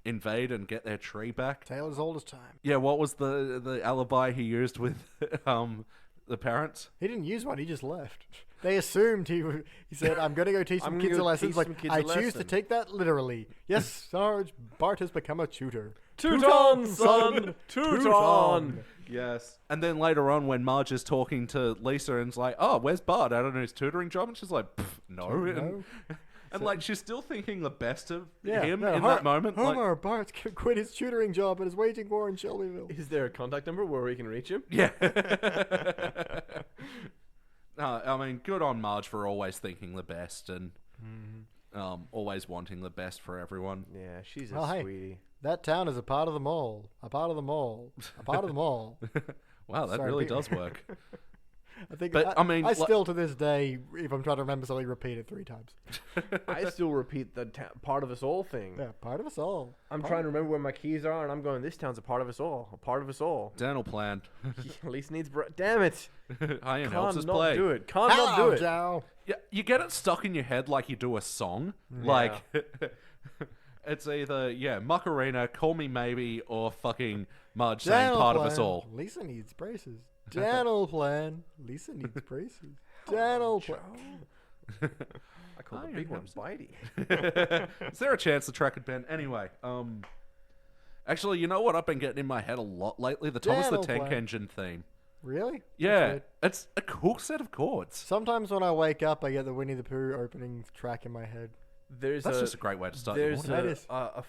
Speaker 1: invade and get their tree back.
Speaker 3: Tale as old as time.
Speaker 1: Yeah, what was the alibi he used with the parents?
Speaker 3: He didn't use one. He just left. They assumed he said, "I'm going to go teach some kids a lesson." Like, I choose to take that literally. Yes, Sarge, Bart has become a tutor.
Speaker 2: Teuton, son! Teuton!
Speaker 1: Yes. And then later on, when Marge is talking to Lisa and's like, "Oh, where's Bart? I don't know his tutoring job." And she's like, "No." And like, she's still thinking the best of him in that moment.
Speaker 3: Homer, Bart quit his tutoring job and is waging war in Shelbyville.
Speaker 2: Is there a contact number where we can reach him?
Speaker 1: Yeah. I mean, good on Marge for always thinking the best and always wanting the best for everyone.
Speaker 2: Yeah, she's a sweetie.
Speaker 3: That town is a part of the mall. A part of the mall. A part of the mall.
Speaker 1: Wow, that really does work.
Speaker 3: I think,
Speaker 1: but I
Speaker 3: still to this day, if I'm trying to remember something, repeat it 3 times.
Speaker 2: I still repeat the part of us all thing.
Speaker 3: Yeah, part of us all.
Speaker 2: I'm trying to remember where my keys are, and I'm going, this town's a part of us all. A part of us all.
Speaker 1: Dental plan.
Speaker 2: At least needs damn it.
Speaker 1: Ian helps us play.
Speaker 2: Do it. Can't not do it.
Speaker 3: Joe.
Speaker 1: Yeah, you get it stuck in your head like you do a song. Yeah. Like, it's either, Macarena, Call Me Maybe, or fucking Marge saying part of us all.
Speaker 3: Lisa needs braces. Dental plan. Lisa needs braces. Dental plan.
Speaker 2: I call the big one Bitey.
Speaker 1: Is there a chance the track had been? Anyway, actually, you know what I've been getting in my head a lot lately? The Thomas the Tank Engine theme.
Speaker 3: Really?
Speaker 1: Yeah. It's a cool set of chords.
Speaker 3: Sometimes when I wake up, I get the Winnie the Pooh opening track in my head.
Speaker 1: That's just a great way to start.
Speaker 2: There's a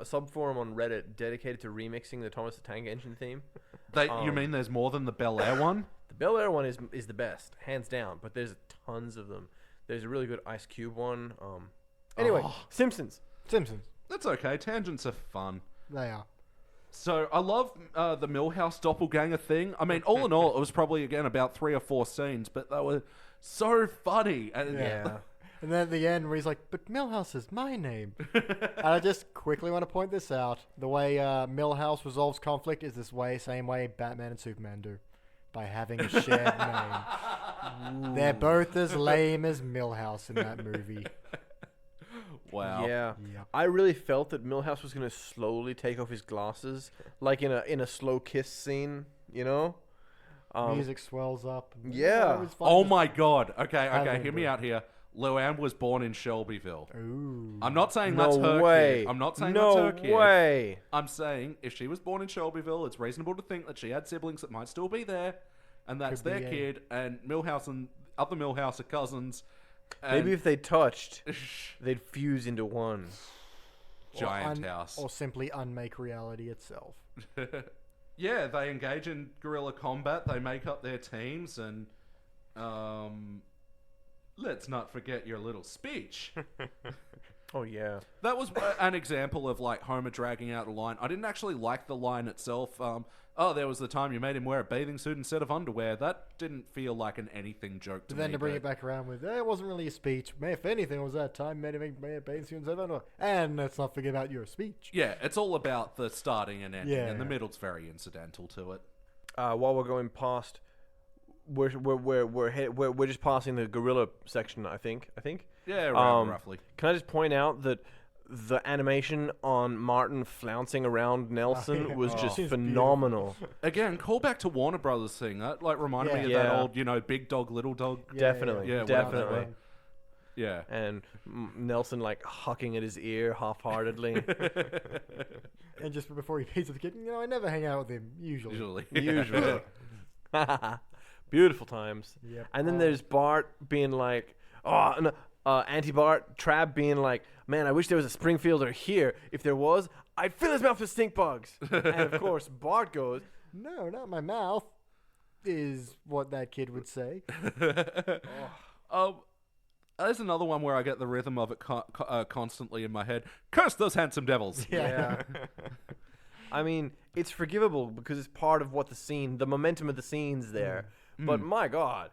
Speaker 2: sub-forum on Reddit dedicated to remixing the Thomas the Tank Engine theme.
Speaker 1: You mean there's more than the Bel Air one?
Speaker 2: The Bel Air one is the best, hands down. But there's tons of them. There's a really good Ice Cube one. Anyway, Simpsons.
Speaker 1: That's okay. Tangents are fun.
Speaker 3: They are.
Speaker 1: So I love the Milhouse doppelganger thing. I mean, all in all, it was probably again about 3 or 4 scenes, but they were so funny. And
Speaker 3: And then at the end where he's like, "But Milhouse is my name." And I just quickly want to point this out. The way Milhouse resolves conflict is same way Batman and Superman do. by having a shared name. They're both as lame as Milhouse in that movie.
Speaker 1: Wow.
Speaker 2: Yeah. I really felt that Milhouse was going to slowly take off his glasses, like in a slow kiss scene, you know?
Speaker 3: Music swells up.
Speaker 2: Yeah.
Speaker 1: Oh my God. Okay. Hear me out here. Luann was born in Shelbyville.
Speaker 3: Ooh.
Speaker 1: I'm not saying that's her kid. I'm not saying that's her kid.
Speaker 2: No way.
Speaker 1: I'm saying if she was born in Shelbyville, it's reasonable to think that she had siblings that might still be there, and that's their kid. And Milhouse and other Milhouse are cousins.
Speaker 2: Maybe if they touched, they'd fuse into one.
Speaker 1: Giant house.
Speaker 3: Or simply unmake reality itself.
Speaker 1: Yeah, they engage in guerrilla combat. They make up their teams, and let's not forget your little speech.
Speaker 2: Oh, yeah.
Speaker 1: That was an example of, like, Homer dragging out a line. I didn't actually like the line itself. There was the time you made him wear a bathing suit instead of underwear. That didn't feel like an anything joke to me.
Speaker 3: But then to bring it back around with, it wasn't really a speech. If anything, it was that time made him wear a bathing suit instead of underwear. And let's not forget about your speech.
Speaker 1: Yeah, it's all about the starting and ending, and the middle's very incidental to it.
Speaker 2: While we're going past... We're just passing the gorilla section, I think.
Speaker 1: Yeah, roughly.
Speaker 2: Can I just point out that the animation on Martin flouncing around Nelson was just phenomenal.
Speaker 1: Again, call back to Warner Brothers thing. That reminded me of that old, big dog, little dog.
Speaker 2: Definitely.
Speaker 1: Yeah.
Speaker 2: And Nelson hucking at his ear half-heartedly.
Speaker 3: And just before he pays the kid, I never hang out with him usually.
Speaker 2: Beautiful times.
Speaker 3: Yep.
Speaker 2: And then there's Bart being like, anti-Bart, Trav being like, man, I wish there was a Springfielder here. If there was, I'd fill his mouth with stink bugs. And of course, Bart goes,
Speaker 3: no, not my mouth, is what that kid would say.
Speaker 1: There's another one where I get the rhythm of it constantly in my head. Curse those handsome devils.
Speaker 3: Yeah.
Speaker 2: I mean, it's forgivable because it's part of what the momentum of the scene's there. But my God,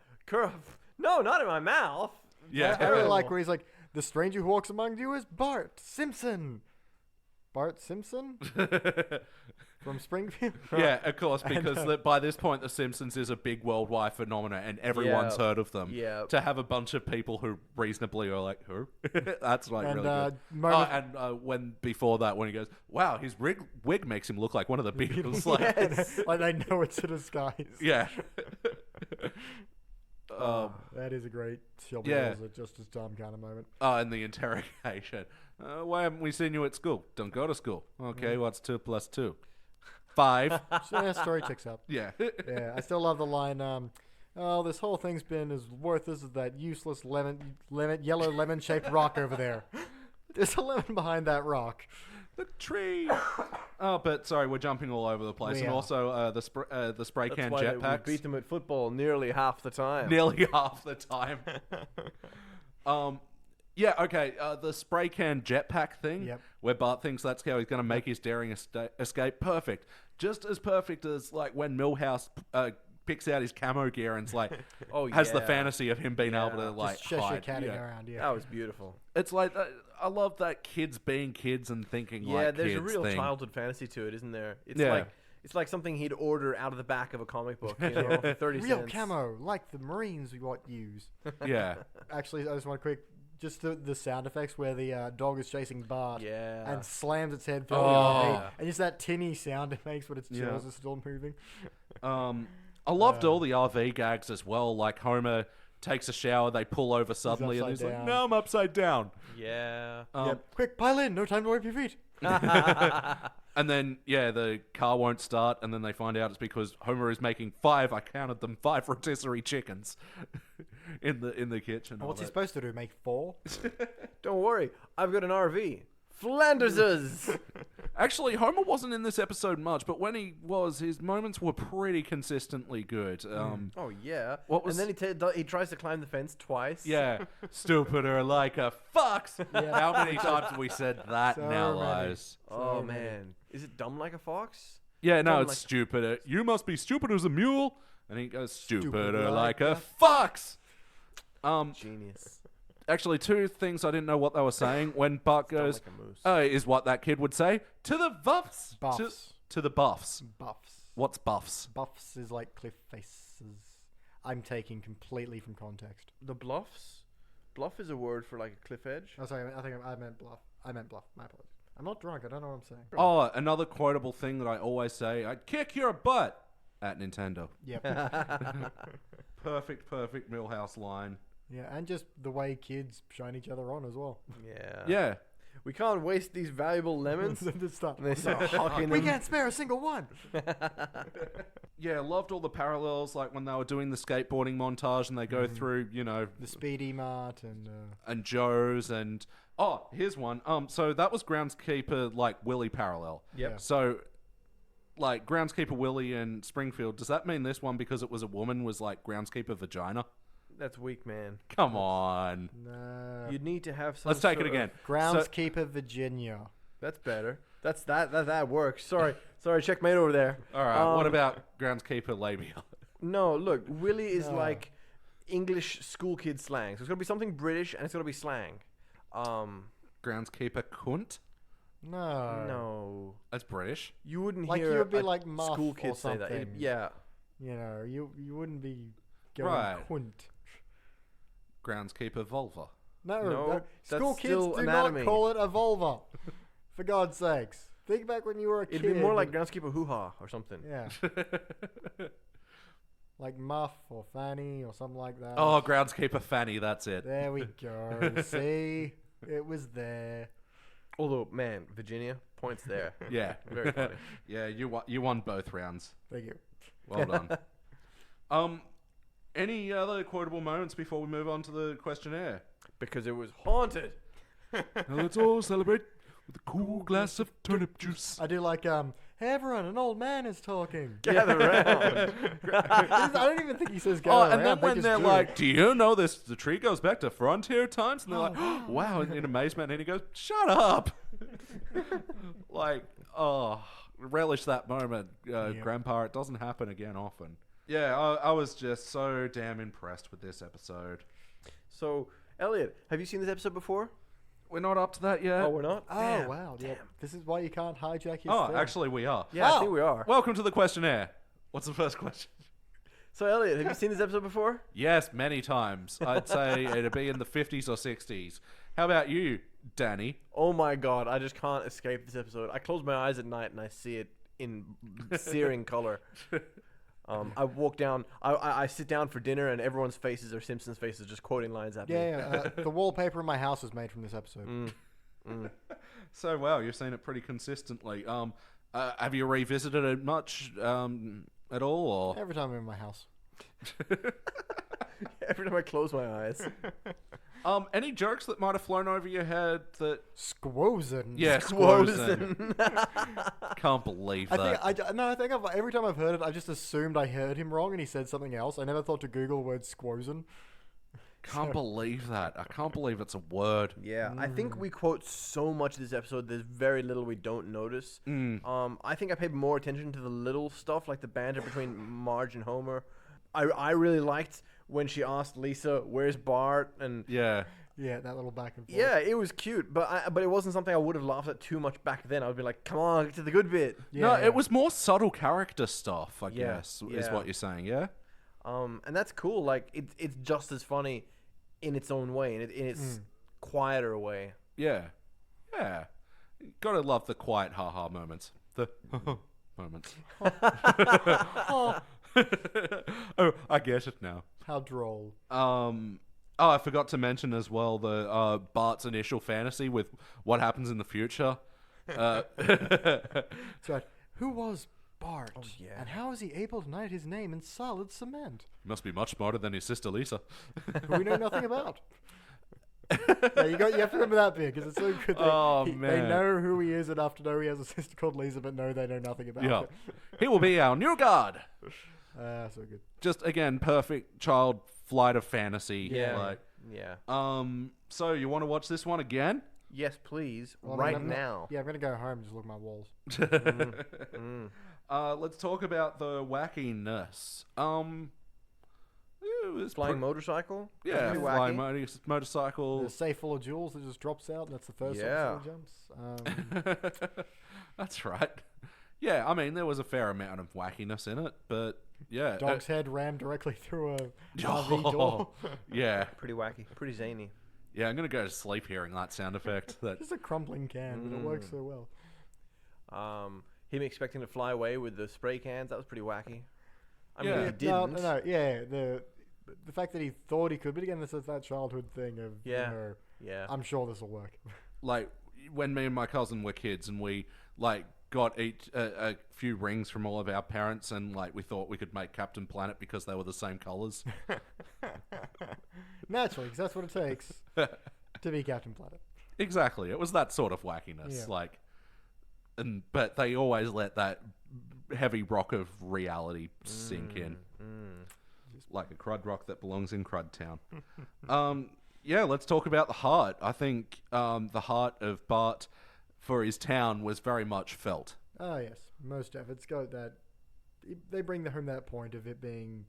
Speaker 2: no, not in my mouth.
Speaker 1: Yeah.
Speaker 3: I really like where he's like, the stranger who walks among you is Bart Simpson. Bart Simpson? From Springfield?
Speaker 1: Yeah, of course, because by this point, The Simpsons is a big worldwide phenomenon, and everyone's heard of them.
Speaker 2: Yeah.
Speaker 1: To have a bunch of people who reasonably are like, who? That's really good. When before that, when he goes, wow, his wig makes him look like one of the Beatles.
Speaker 3: Like they know it's a disguise.
Speaker 1: Yeah.
Speaker 3: That is a great Shelby Justice Tom kind of moment.
Speaker 1: And the interrogation. Why haven't we seen you at school? Don't go to school. Okay, what's 2 + 2? 5.
Speaker 3: Story ticks up.
Speaker 1: Yeah.
Speaker 3: Yeah, I still love the line, this whole thing's been as worthless as that useless yellow lemon-shaped rock over there. There's a lemon behind that rock.
Speaker 1: The tree. But sorry, we're jumping all over the place. And also the spray can jetpacks.
Speaker 2: We beat them at football nearly half the time.
Speaker 1: Nearly half the time. Yeah, okay, the spray can jetpack thing, where Bart thinks that's how he's going to make his daring escape, perfect. Just as perfect as, when Milhouse picks out his camo gear and, has the fantasy of him being able to,
Speaker 3: just
Speaker 1: hide.
Speaker 3: Around,
Speaker 2: That was beautiful.
Speaker 1: It's like, I love that kids being kids and thinking like kids. Yeah,
Speaker 2: there's a real
Speaker 1: thing.
Speaker 2: childhood fantasy to it, isn't there? It's like something he'd order out of the back of a comic book, for 30 cents.
Speaker 3: Real camo, like the Marines we use.
Speaker 1: Yeah.
Speaker 3: Actually, I just want to just the sound effects where the dog is chasing Bart and slams its head through the RV, and just that tinny sound it makes when its jaws are still moving.
Speaker 1: I loved all the RV gags as well, like Homer takes a shower, they pull over suddenly, and he's like, no, I'm upside down.
Speaker 2: Yeah.
Speaker 3: Quick, pile in, no time to wipe your feet.
Speaker 1: And then, the car won't start, and then they find out it's because Homer is making 5, I counted them, 5 rotisserie chickens in the kitchen.
Speaker 3: What's he supposed to do, make 4?
Speaker 2: Don't worry, I've got an RV. Flanders's.
Speaker 1: Actually, Homer wasn't in this episode much, but when he was, his moments were pretty consistently good.
Speaker 2: Oh, yeah.
Speaker 1: And
Speaker 2: then he tries to climb the fence twice.
Speaker 1: Yeah. Stupider like a fox. Yeah. How many times have we said that in our lives?
Speaker 2: Oh, man. Is it dumb like a fox?
Speaker 1: Yeah, no, it's stupider. You must be stupid as a mule. And he goes, stupider like a fox.
Speaker 2: Genius.
Speaker 1: Actually, 2 things I didn't know what they were saying. When Bart goes, is what that kid would say. To the buffs.
Speaker 3: Buffs.
Speaker 1: To the buffs.
Speaker 3: Buffs.
Speaker 1: What's buffs?
Speaker 3: Buffs is like cliff face I'm taking completely from context.
Speaker 2: The bluffs? Bluff is a word for like a cliff edge.
Speaker 3: Oh, sorry. I meant bluff. My apologies. I'm not drunk. I don't know what I'm saying.
Speaker 1: Oh, another quotable thing that I always say: "I'd kick your butt" at Nintendo.
Speaker 3: Yep.
Speaker 1: Perfect Millhouse line.
Speaker 3: Yeah, and just the way kids shine each other on as well.
Speaker 2: Yeah.
Speaker 1: Yeah.
Speaker 2: We can't waste these valuable lemons.
Speaker 3: And
Speaker 2: they start hawking
Speaker 3: we
Speaker 2: them.
Speaker 3: can't spare a single one.
Speaker 1: Yeah, loved all the parallels, like when they were doing the skateboarding montage and they go through, the
Speaker 3: Speedy Mart
Speaker 1: and Joe's and here's one. So that was Groundskeeper like Willie parallel.
Speaker 2: Yep.
Speaker 1: So like Groundskeeper Willie in Springfield, does that mean this one because it was a woman was like Groundskeeper Vagina?
Speaker 2: That's weak, man.
Speaker 1: Come on.
Speaker 3: No.
Speaker 2: You'd need to have some.
Speaker 1: Let's take it again.
Speaker 3: Groundskeeper Virginia.
Speaker 2: That's better. That works. Sorry, checkmate over there.
Speaker 1: All right. What about Groundskeeper Labia?
Speaker 2: No, look, Willie is like English school kid slang. So it's got to be something British and it's got to be slang.
Speaker 1: Groundskeeper Cunt?
Speaker 2: No.
Speaker 1: That's British.
Speaker 2: You wouldn't
Speaker 3: like
Speaker 2: hear
Speaker 3: you would be
Speaker 2: a
Speaker 3: like Muff
Speaker 2: school kid
Speaker 3: or
Speaker 2: say that.
Speaker 3: something.
Speaker 2: Yeah.
Speaker 3: You wouldn't be going
Speaker 1: Right.
Speaker 3: cunt.
Speaker 1: Groundskeeper Vulva.
Speaker 3: No,
Speaker 2: that's
Speaker 3: school kids
Speaker 2: still
Speaker 3: do
Speaker 2: anatomy.
Speaker 3: not call it a vulva. For God's sakes. Think back when you were a kid.
Speaker 2: It'd be more like Groundskeeper Hoo-Ha or something.
Speaker 3: Yeah. Like Muff or Fanny or something like that.
Speaker 1: Oh, Groundskeeper Fanny, that's it.
Speaker 3: There we go. See? It was there.
Speaker 2: Although, man, Virginia, points there.
Speaker 1: Yeah.
Speaker 2: Very funny.
Speaker 1: Yeah, you won both rounds.
Speaker 3: Thank you.
Speaker 1: Well done. Any other quotable moments before we move on to the questionnaire?
Speaker 2: Because it was haunted.
Speaker 1: Now let's all celebrate with a cool glass of turnip juice.
Speaker 3: I do like, hey everyone, an old man is talking.
Speaker 2: Gather round.
Speaker 3: I don't even think he says gather
Speaker 1: And
Speaker 3: around.
Speaker 1: then when
Speaker 3: just
Speaker 1: they're
Speaker 3: do.
Speaker 1: like, "Do you know this? The tree goes back to frontier times," and they're like, "Wow!" in amazement, and he goes, "Shut up!" Like, relish that moment, Grandpa. It doesn't happen again often. Yeah, I was just so damn impressed with this episode.
Speaker 2: So, Elliot, have you seen this episode before?
Speaker 1: We're not up to that yet.
Speaker 2: Oh, we're not?
Speaker 3: Oh,
Speaker 2: Damn.
Speaker 3: wow. Yeah. This is why you can't hijack your
Speaker 1: Oh,
Speaker 3: thing.
Speaker 1: actually, we are.
Speaker 2: Yeah, I think we are.
Speaker 1: Welcome to the questionnaire. What's the first question?
Speaker 2: So, Elliot, have you seen this episode before?
Speaker 1: Yes, many times. I'd say it'd be in the 50s or 60s. How about you, Danny?
Speaker 2: Oh my god, I just can't escape this episode. I close my eyes at night and I see it in searing color. I walk down, I sit down for dinner and everyone's faces are Simpsons faces just quoting lines at me.
Speaker 3: Yeah, the wallpaper in my house was made from this episode.
Speaker 1: So, wow, you've seen it pretty consistently. Have you revisited it much at all? Or?
Speaker 3: Every time I'm in my house.
Speaker 2: Every time I close my eyes.
Speaker 1: Any jokes that might have flown over your head that...
Speaker 3: Squozen.
Speaker 1: Yeah, Squozen. Can't believe that.
Speaker 3: I think every time I've heard it, I just assumed I heard him wrong and he said something else. I never thought to Google the word squozen.
Speaker 1: Can't believe that. I can't believe it's a word.
Speaker 2: Yeah, I think we quote so much this episode, there's very little we don't notice. I think I paid more attention to the little stuff, like the banter between Marge and Homer. I really liked when she asked Lisa, "Where's Bart?" and
Speaker 1: Yeah,
Speaker 3: that little back and forth.
Speaker 2: yeah, it was cute, but it wasn't something I would have laughed at too much back then. I would be like, "Come on, get to the good bit."
Speaker 1: No, it was more subtle character stuff, I guess, is
Speaker 2: yeah.
Speaker 1: what you're saying, yeah?
Speaker 2: And that's cool. Like it's just as funny in its own way, in its quieter way.
Speaker 1: Yeah. Yeah. Gotta love the quiet ha-ha moments. The moments. Oh, I get it now.
Speaker 3: How droll.
Speaker 1: I forgot to mention as well the Bart's initial fantasy with what happens in the future.
Speaker 3: That's right. Who was Bart?
Speaker 2: Oh, yeah.
Speaker 3: And how is he able to write his name in solid cement?
Speaker 1: He must be much smarter than his sister Lisa.
Speaker 3: Who we know nothing about. Yeah, you have to remember that bit because it's so good. They know who he is enough to know he has a sister called Lisa, but no, they know nothing about it.
Speaker 1: He will be our new god.
Speaker 3: So good.
Speaker 1: Just again, perfect child flight of fantasy.
Speaker 2: Yeah.
Speaker 1: Yeah. So you want to watch this one again?
Speaker 2: Yes, please.
Speaker 3: Well,
Speaker 2: right now.
Speaker 3: Yeah, I'm gonna go home and just look at my walls.
Speaker 1: Let's talk about the wackiness. It was
Speaker 2: Flying motorcycle?
Speaker 1: Yeah,
Speaker 2: Pretty
Speaker 1: flying
Speaker 2: wacky.
Speaker 1: motorcycle.
Speaker 3: The safe full of jewels that just drops out, and that's the first
Speaker 2: Yeah.
Speaker 3: episode he jumps.
Speaker 1: That's right. Yeah, I mean, there was a fair amount of wackiness in it, but yeah.
Speaker 3: Dog's head rammed directly through a RV door.
Speaker 1: Yeah.
Speaker 2: Pretty wacky. Pretty zany.
Speaker 1: Yeah, I'm going to go to sleep hearing that sound effect.
Speaker 3: Just a crumbling can, but it works so well.
Speaker 2: Him expecting to fly away with the spray cans, that was pretty wacky. I
Speaker 1: Yeah.
Speaker 2: mean, he didn't.
Speaker 3: No, yeah. The fact that he thought he could, but again, this is that childhood thing of,
Speaker 2: Yeah.
Speaker 3: I'm sure this will work.
Speaker 1: Like, when me and my cousin were kids and we, like, got each a few rings from all of our parents and, like, we thought we could make Captain Planet because they were the same colours.
Speaker 3: Naturally, because that's what it takes to be Captain Planet.
Speaker 1: Exactly. It was that sort of wackiness.
Speaker 3: Yeah.
Speaker 1: But they always let that heavy rock of reality sink in. Just like a crud rock that belongs in Crud Town. Yeah, let's talk about the heart. I think the heart of Bart for his town was very much felt.
Speaker 3: Oh, yes. Most of it's got that. They bring home that point of it being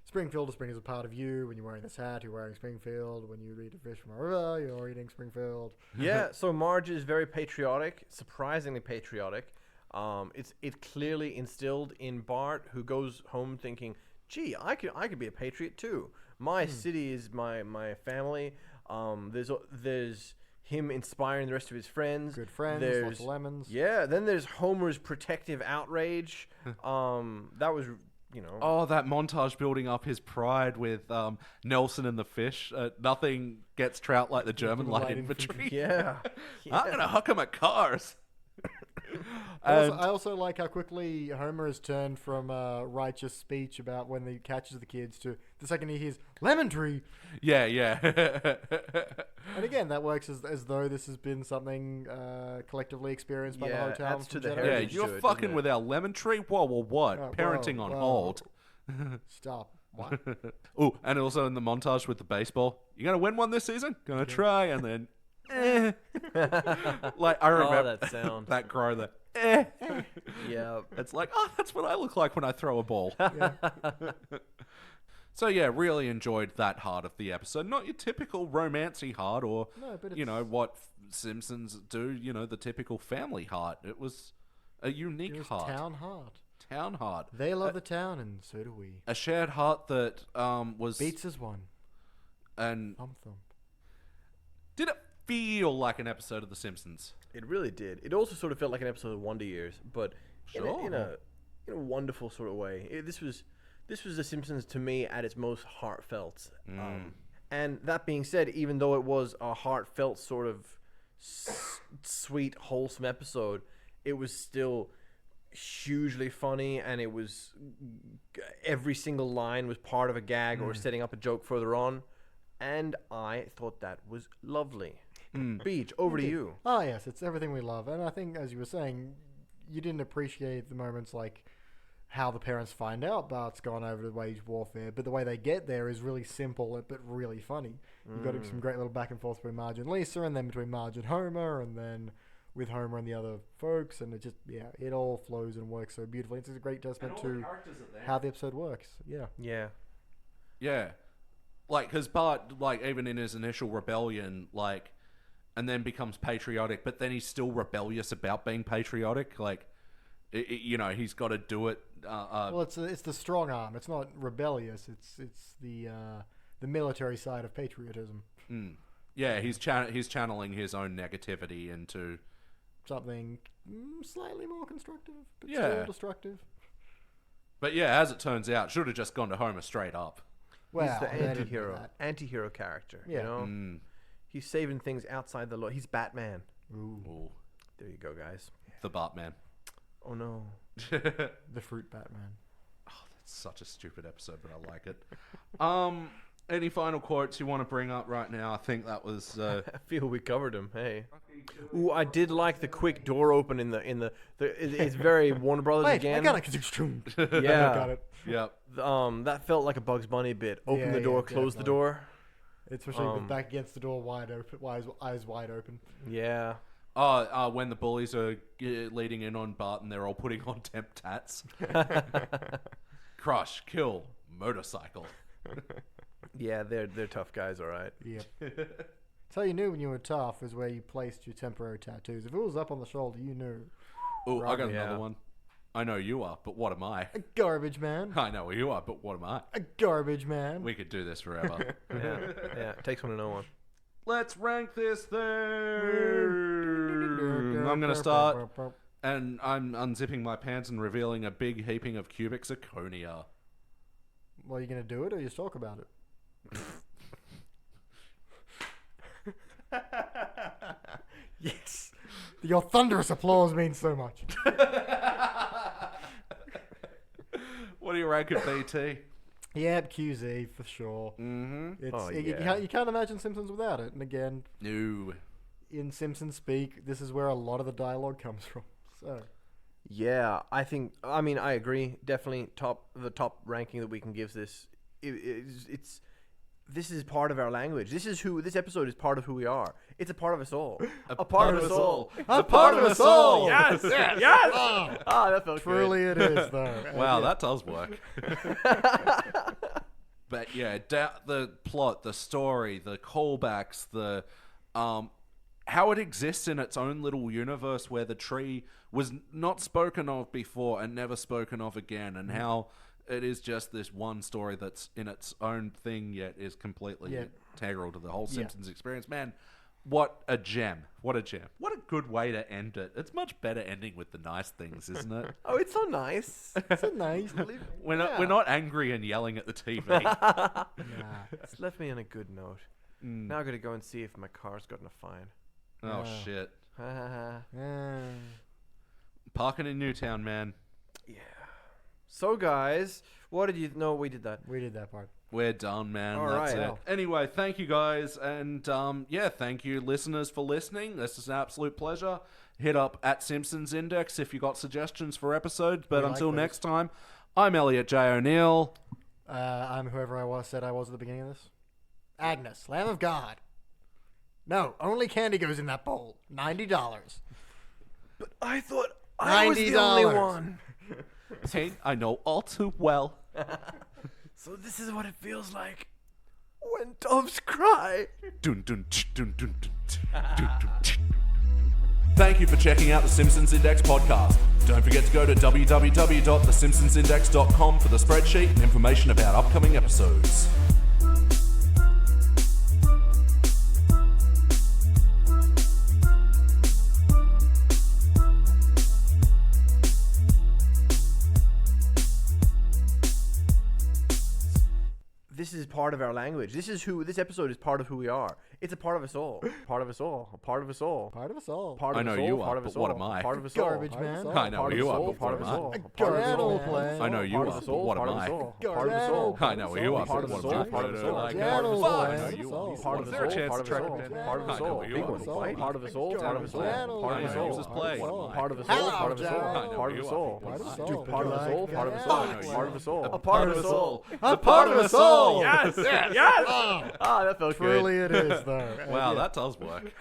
Speaker 3: Springfield. Spring is a part of you. When you're wearing this hat, you're wearing Springfield. When you eat a fish from a river, you're eating Springfield.
Speaker 2: Yeah, so Marge is very patriotic, surprisingly patriotic. It's clearly instilled in Bart, who goes home thinking, gee, I could be a patriot too. My city is my family. There's him inspiring the rest of his friends.
Speaker 3: Good friends, lots of lemons.
Speaker 2: Yeah, then there's Homer's protective outrage. That was,
Speaker 1: Oh, that montage building up his pride with Nelson and the fish. Nothing gets Trout like the German light infantry.
Speaker 2: Yeah.
Speaker 1: I'm going to hook him at cars.
Speaker 3: I also like how quickly Homer has turned from righteous speech about when he catches the kids to the second he hears lemon tree.
Speaker 1: Yeah, yeah.
Speaker 3: And again, that works as though this has been something collectively experienced by the whole town.
Speaker 2: adds to the
Speaker 1: Yeah,
Speaker 2: heritage
Speaker 1: you're
Speaker 2: to it,
Speaker 1: fucking
Speaker 2: doesn't it?
Speaker 1: with our lemon tree? Whoa, what?
Speaker 3: Oh,
Speaker 1: Parenting
Speaker 3: whoa,
Speaker 1: on
Speaker 3: whoa.
Speaker 1: hold.
Speaker 3: Stop. What?
Speaker 1: Oh, and also in the montage with the baseball. You going to win one this season? Going to try, and then... Like, I remember
Speaker 2: that sound.
Speaker 1: that grow, the
Speaker 2: Yeah.
Speaker 1: It's like, oh, that's what I look like when I throw a ball. So yeah, really enjoyed that heart of the episode. Not your typical romancy heart or, what Simpsons do, the typical family heart. It was a unique heart.
Speaker 3: Town heart.
Speaker 1: Town heart.
Speaker 3: They love the town, and so do we.
Speaker 1: A shared heart that was...
Speaker 3: Beats as one.
Speaker 1: And
Speaker 3: Thump.
Speaker 1: did it feel like an episode of The Simpsons?
Speaker 2: It really did. It also sort of felt like an episode of Wonder Years, but
Speaker 1: Sure.
Speaker 2: in a wonderful sort of way. This was The Simpsons to me at its most heartfelt. And that being said, even though it was a heartfelt sort of sweet, wholesome episode, it was still hugely funny, and it was every single line was part of a gag or setting up a joke further on, and I thought that was lovely. Beach, over to you.
Speaker 3: Oh, yes, it's everything we love. And I think, as you were saying, you didn't appreciate the moments like how the parents find out Bart's gone over to wage warfare, but the way they get there is really simple but really funny. You've got some great little back and forth between Marge and Lisa, and then between Marge and Homer, and then with Homer and the other folks, and it just, it all flows and works so beautifully. It's a great testament to how the episode works.
Speaker 2: Yeah.
Speaker 1: Yeah. Like, because Bart, like, even in his initial rebellion, like, and then becomes patriotic, but then he's still rebellious about being patriotic. Like, he's got to do it.
Speaker 3: Well, it's the strong arm. It's not rebellious. It's the military side of patriotism.
Speaker 1: Yeah, he's channeling his own negativity into
Speaker 3: something slightly more constructive, but
Speaker 1: Yeah.
Speaker 3: still destructive.
Speaker 1: But yeah, as it turns out, should have just gone to Homer straight up.
Speaker 3: Well,
Speaker 2: He's the
Speaker 3: they didn't do that.
Speaker 2: anti-hero character,
Speaker 3: Yeah.
Speaker 2: He's saving things outside the law. He's Batman.
Speaker 1: Ooh,
Speaker 2: There you go, guys.
Speaker 1: the Bartman.
Speaker 2: Oh, no.
Speaker 3: The fruit Batman.
Speaker 1: That's such a stupid episode, but I like it. Any final quotes you want to bring up right now? I think that was...
Speaker 2: I feel we covered him. Hey. Ooh, I did like the quick door open in the it's very Warner Brothers
Speaker 3: Wait,
Speaker 2: again.
Speaker 3: I got it.
Speaker 2: Yeah.
Speaker 3: Got it.
Speaker 1: Yep.
Speaker 2: That felt like a Bugs Bunny bit. Open the door, close the
Speaker 3: definitely.
Speaker 2: door.
Speaker 3: Especially with back against the door, wide open, eyes wide open.
Speaker 2: Yeah.
Speaker 1: When the bullies are leading in on Bart and they're all putting on temp tats. Crush, kill, motorcycle.
Speaker 2: Yeah, they're tough guys, all right.
Speaker 3: Yep. That's how you knew when you were tough, is where you placed your temporary tattoos. If it was up on the shoulder, you knew.
Speaker 1: Oh, I got
Speaker 2: Yeah.
Speaker 1: another one. I know you are, but what am I?
Speaker 3: A garbage man.
Speaker 1: I know you are, but what am I?
Speaker 3: A garbage man.
Speaker 1: We could do this forever.
Speaker 2: Yeah. It takes one to know one.
Speaker 1: Let's rank this thing. I'm going to start, and I'm unzipping my pants and revealing a big heaping of cubic zirconia.
Speaker 3: Well, are you going to do it or you just talk about it? Yes. Your thunderous applause means so much.
Speaker 1: What do you rank it, BT?
Speaker 3: Yep, QZ for sure.
Speaker 1: Mm-hmm.
Speaker 3: You can't imagine Simpsons without it. And again,
Speaker 1: No.
Speaker 3: in Simpsons speak, this is where a lot of the dialogue comes from. So,
Speaker 2: Yeah, I agree. Definitely the top ranking that we can give this. This is part of our language. This episode is part of who we are. It's a part of us all. A part of us all.
Speaker 3: A part of us all.
Speaker 2: Yes. Yes. Oh, that felt
Speaker 3: truly
Speaker 2: good.
Speaker 3: it is, though.
Speaker 1: Wow, that does work. But yeah, the plot, the story, the callbacks, the how it exists in its own little universe where the tree was not spoken of before and never spoken of again, and how it is just this one story that's in its own thing yet is completely integral to the whole Simpsons experience. Man, what a gem. What a gem. What a good way to end it. It's much better ending with the nice things, isn't it?
Speaker 2: Oh, it's so nice.
Speaker 3: It's so nice.
Speaker 1: We're not angry and yelling at the TV.
Speaker 3: Nah.
Speaker 2: It's left me on a good note. Now I gotta go and see if my car's gotten a fine.
Speaker 1: Oh, shit.
Speaker 3: Yeah.
Speaker 1: Parking in Newtown, man.
Speaker 2: Yeah. So, guys, what did you... No, we did that.
Speaker 3: We did that part.
Speaker 1: We're done, man.
Speaker 2: All
Speaker 1: That's
Speaker 2: right.
Speaker 1: it.
Speaker 2: Wow.
Speaker 1: Anyway, thank you guys. And thank you, listeners, for listening. This is an absolute pleasure. Hit up at Simpsons Index if you got suggestions for episodes. But until next time, I'm Elliot J. O'Neill.
Speaker 3: I'm whoever I said I was at the beginning of this. Agnes, Lamb of God. No, only candy goes in that bowl. $90.
Speaker 2: But I thought I was the only one.
Speaker 1: Hey, I know all too well.
Speaker 2: So this is what it feels like when doves cry.
Speaker 1: Dun, dun, dun, dun, dun, dun, dun. Thank you for checking out the Simpsons Index podcast. Don't forget to go to www.thesimpsonsindex.com for the spreadsheet and information about upcoming episodes.
Speaker 2: This is part of our language. This episode is part of who we are. It's a part of us all. Part of us all. A part of us all.
Speaker 3: Part of us all.
Speaker 2: Part of
Speaker 1: I know
Speaker 2: us all.
Speaker 1: you
Speaker 2: Part
Speaker 1: are,
Speaker 2: of us
Speaker 1: but what
Speaker 2: all.
Speaker 1: am I?
Speaker 2: Part of us all.
Speaker 3: Garbage man.
Speaker 1: I know
Speaker 2: Part of
Speaker 1: you
Speaker 2: us
Speaker 1: are,
Speaker 2: all.
Speaker 1: but
Speaker 2: Part
Speaker 1: what
Speaker 2: of
Speaker 1: am
Speaker 2: us
Speaker 1: I?
Speaker 2: all.
Speaker 3: A
Speaker 2: Part of us
Speaker 3: garbage
Speaker 2: all.
Speaker 3: man.
Speaker 1: I know you
Speaker 2: Part
Speaker 1: are,
Speaker 2: of us
Speaker 1: but
Speaker 2: all.
Speaker 1: what
Speaker 2: Part
Speaker 1: am
Speaker 2: of us
Speaker 1: I?
Speaker 2: all. Part of us all.
Speaker 1: I know you are,
Speaker 2: Part
Speaker 1: but
Speaker 2: of us
Speaker 1: what am
Speaker 2: all.
Speaker 1: I?
Speaker 2: Part of us all.
Speaker 1: Like,
Speaker 2: Part of us all.
Speaker 1: I know you are.
Speaker 2: Part of
Speaker 1: Is
Speaker 2: us
Speaker 1: there a
Speaker 2: all.
Speaker 1: chance
Speaker 2: Part
Speaker 1: to
Speaker 2: of
Speaker 1: track
Speaker 2: us
Speaker 1: it
Speaker 2: all.
Speaker 1: down?
Speaker 2: Part of us
Speaker 1: I know
Speaker 2: all.
Speaker 1: you
Speaker 2: Big
Speaker 1: are,
Speaker 2: one.
Speaker 1: but what am I?
Speaker 2: Part of us all. Part of us all. Part of us all.
Speaker 1: Just play.
Speaker 2: Part of us all. Part of us all. Part of us all.
Speaker 3: Part of us all.
Speaker 2: Part of us all. Part of us all. Part of us all.
Speaker 1: A part of us all.
Speaker 3: A part of us all.
Speaker 2: Yes. Yes. Ah, that felt good.
Speaker 3: Truly it is, though.
Speaker 1: Wow, that does work.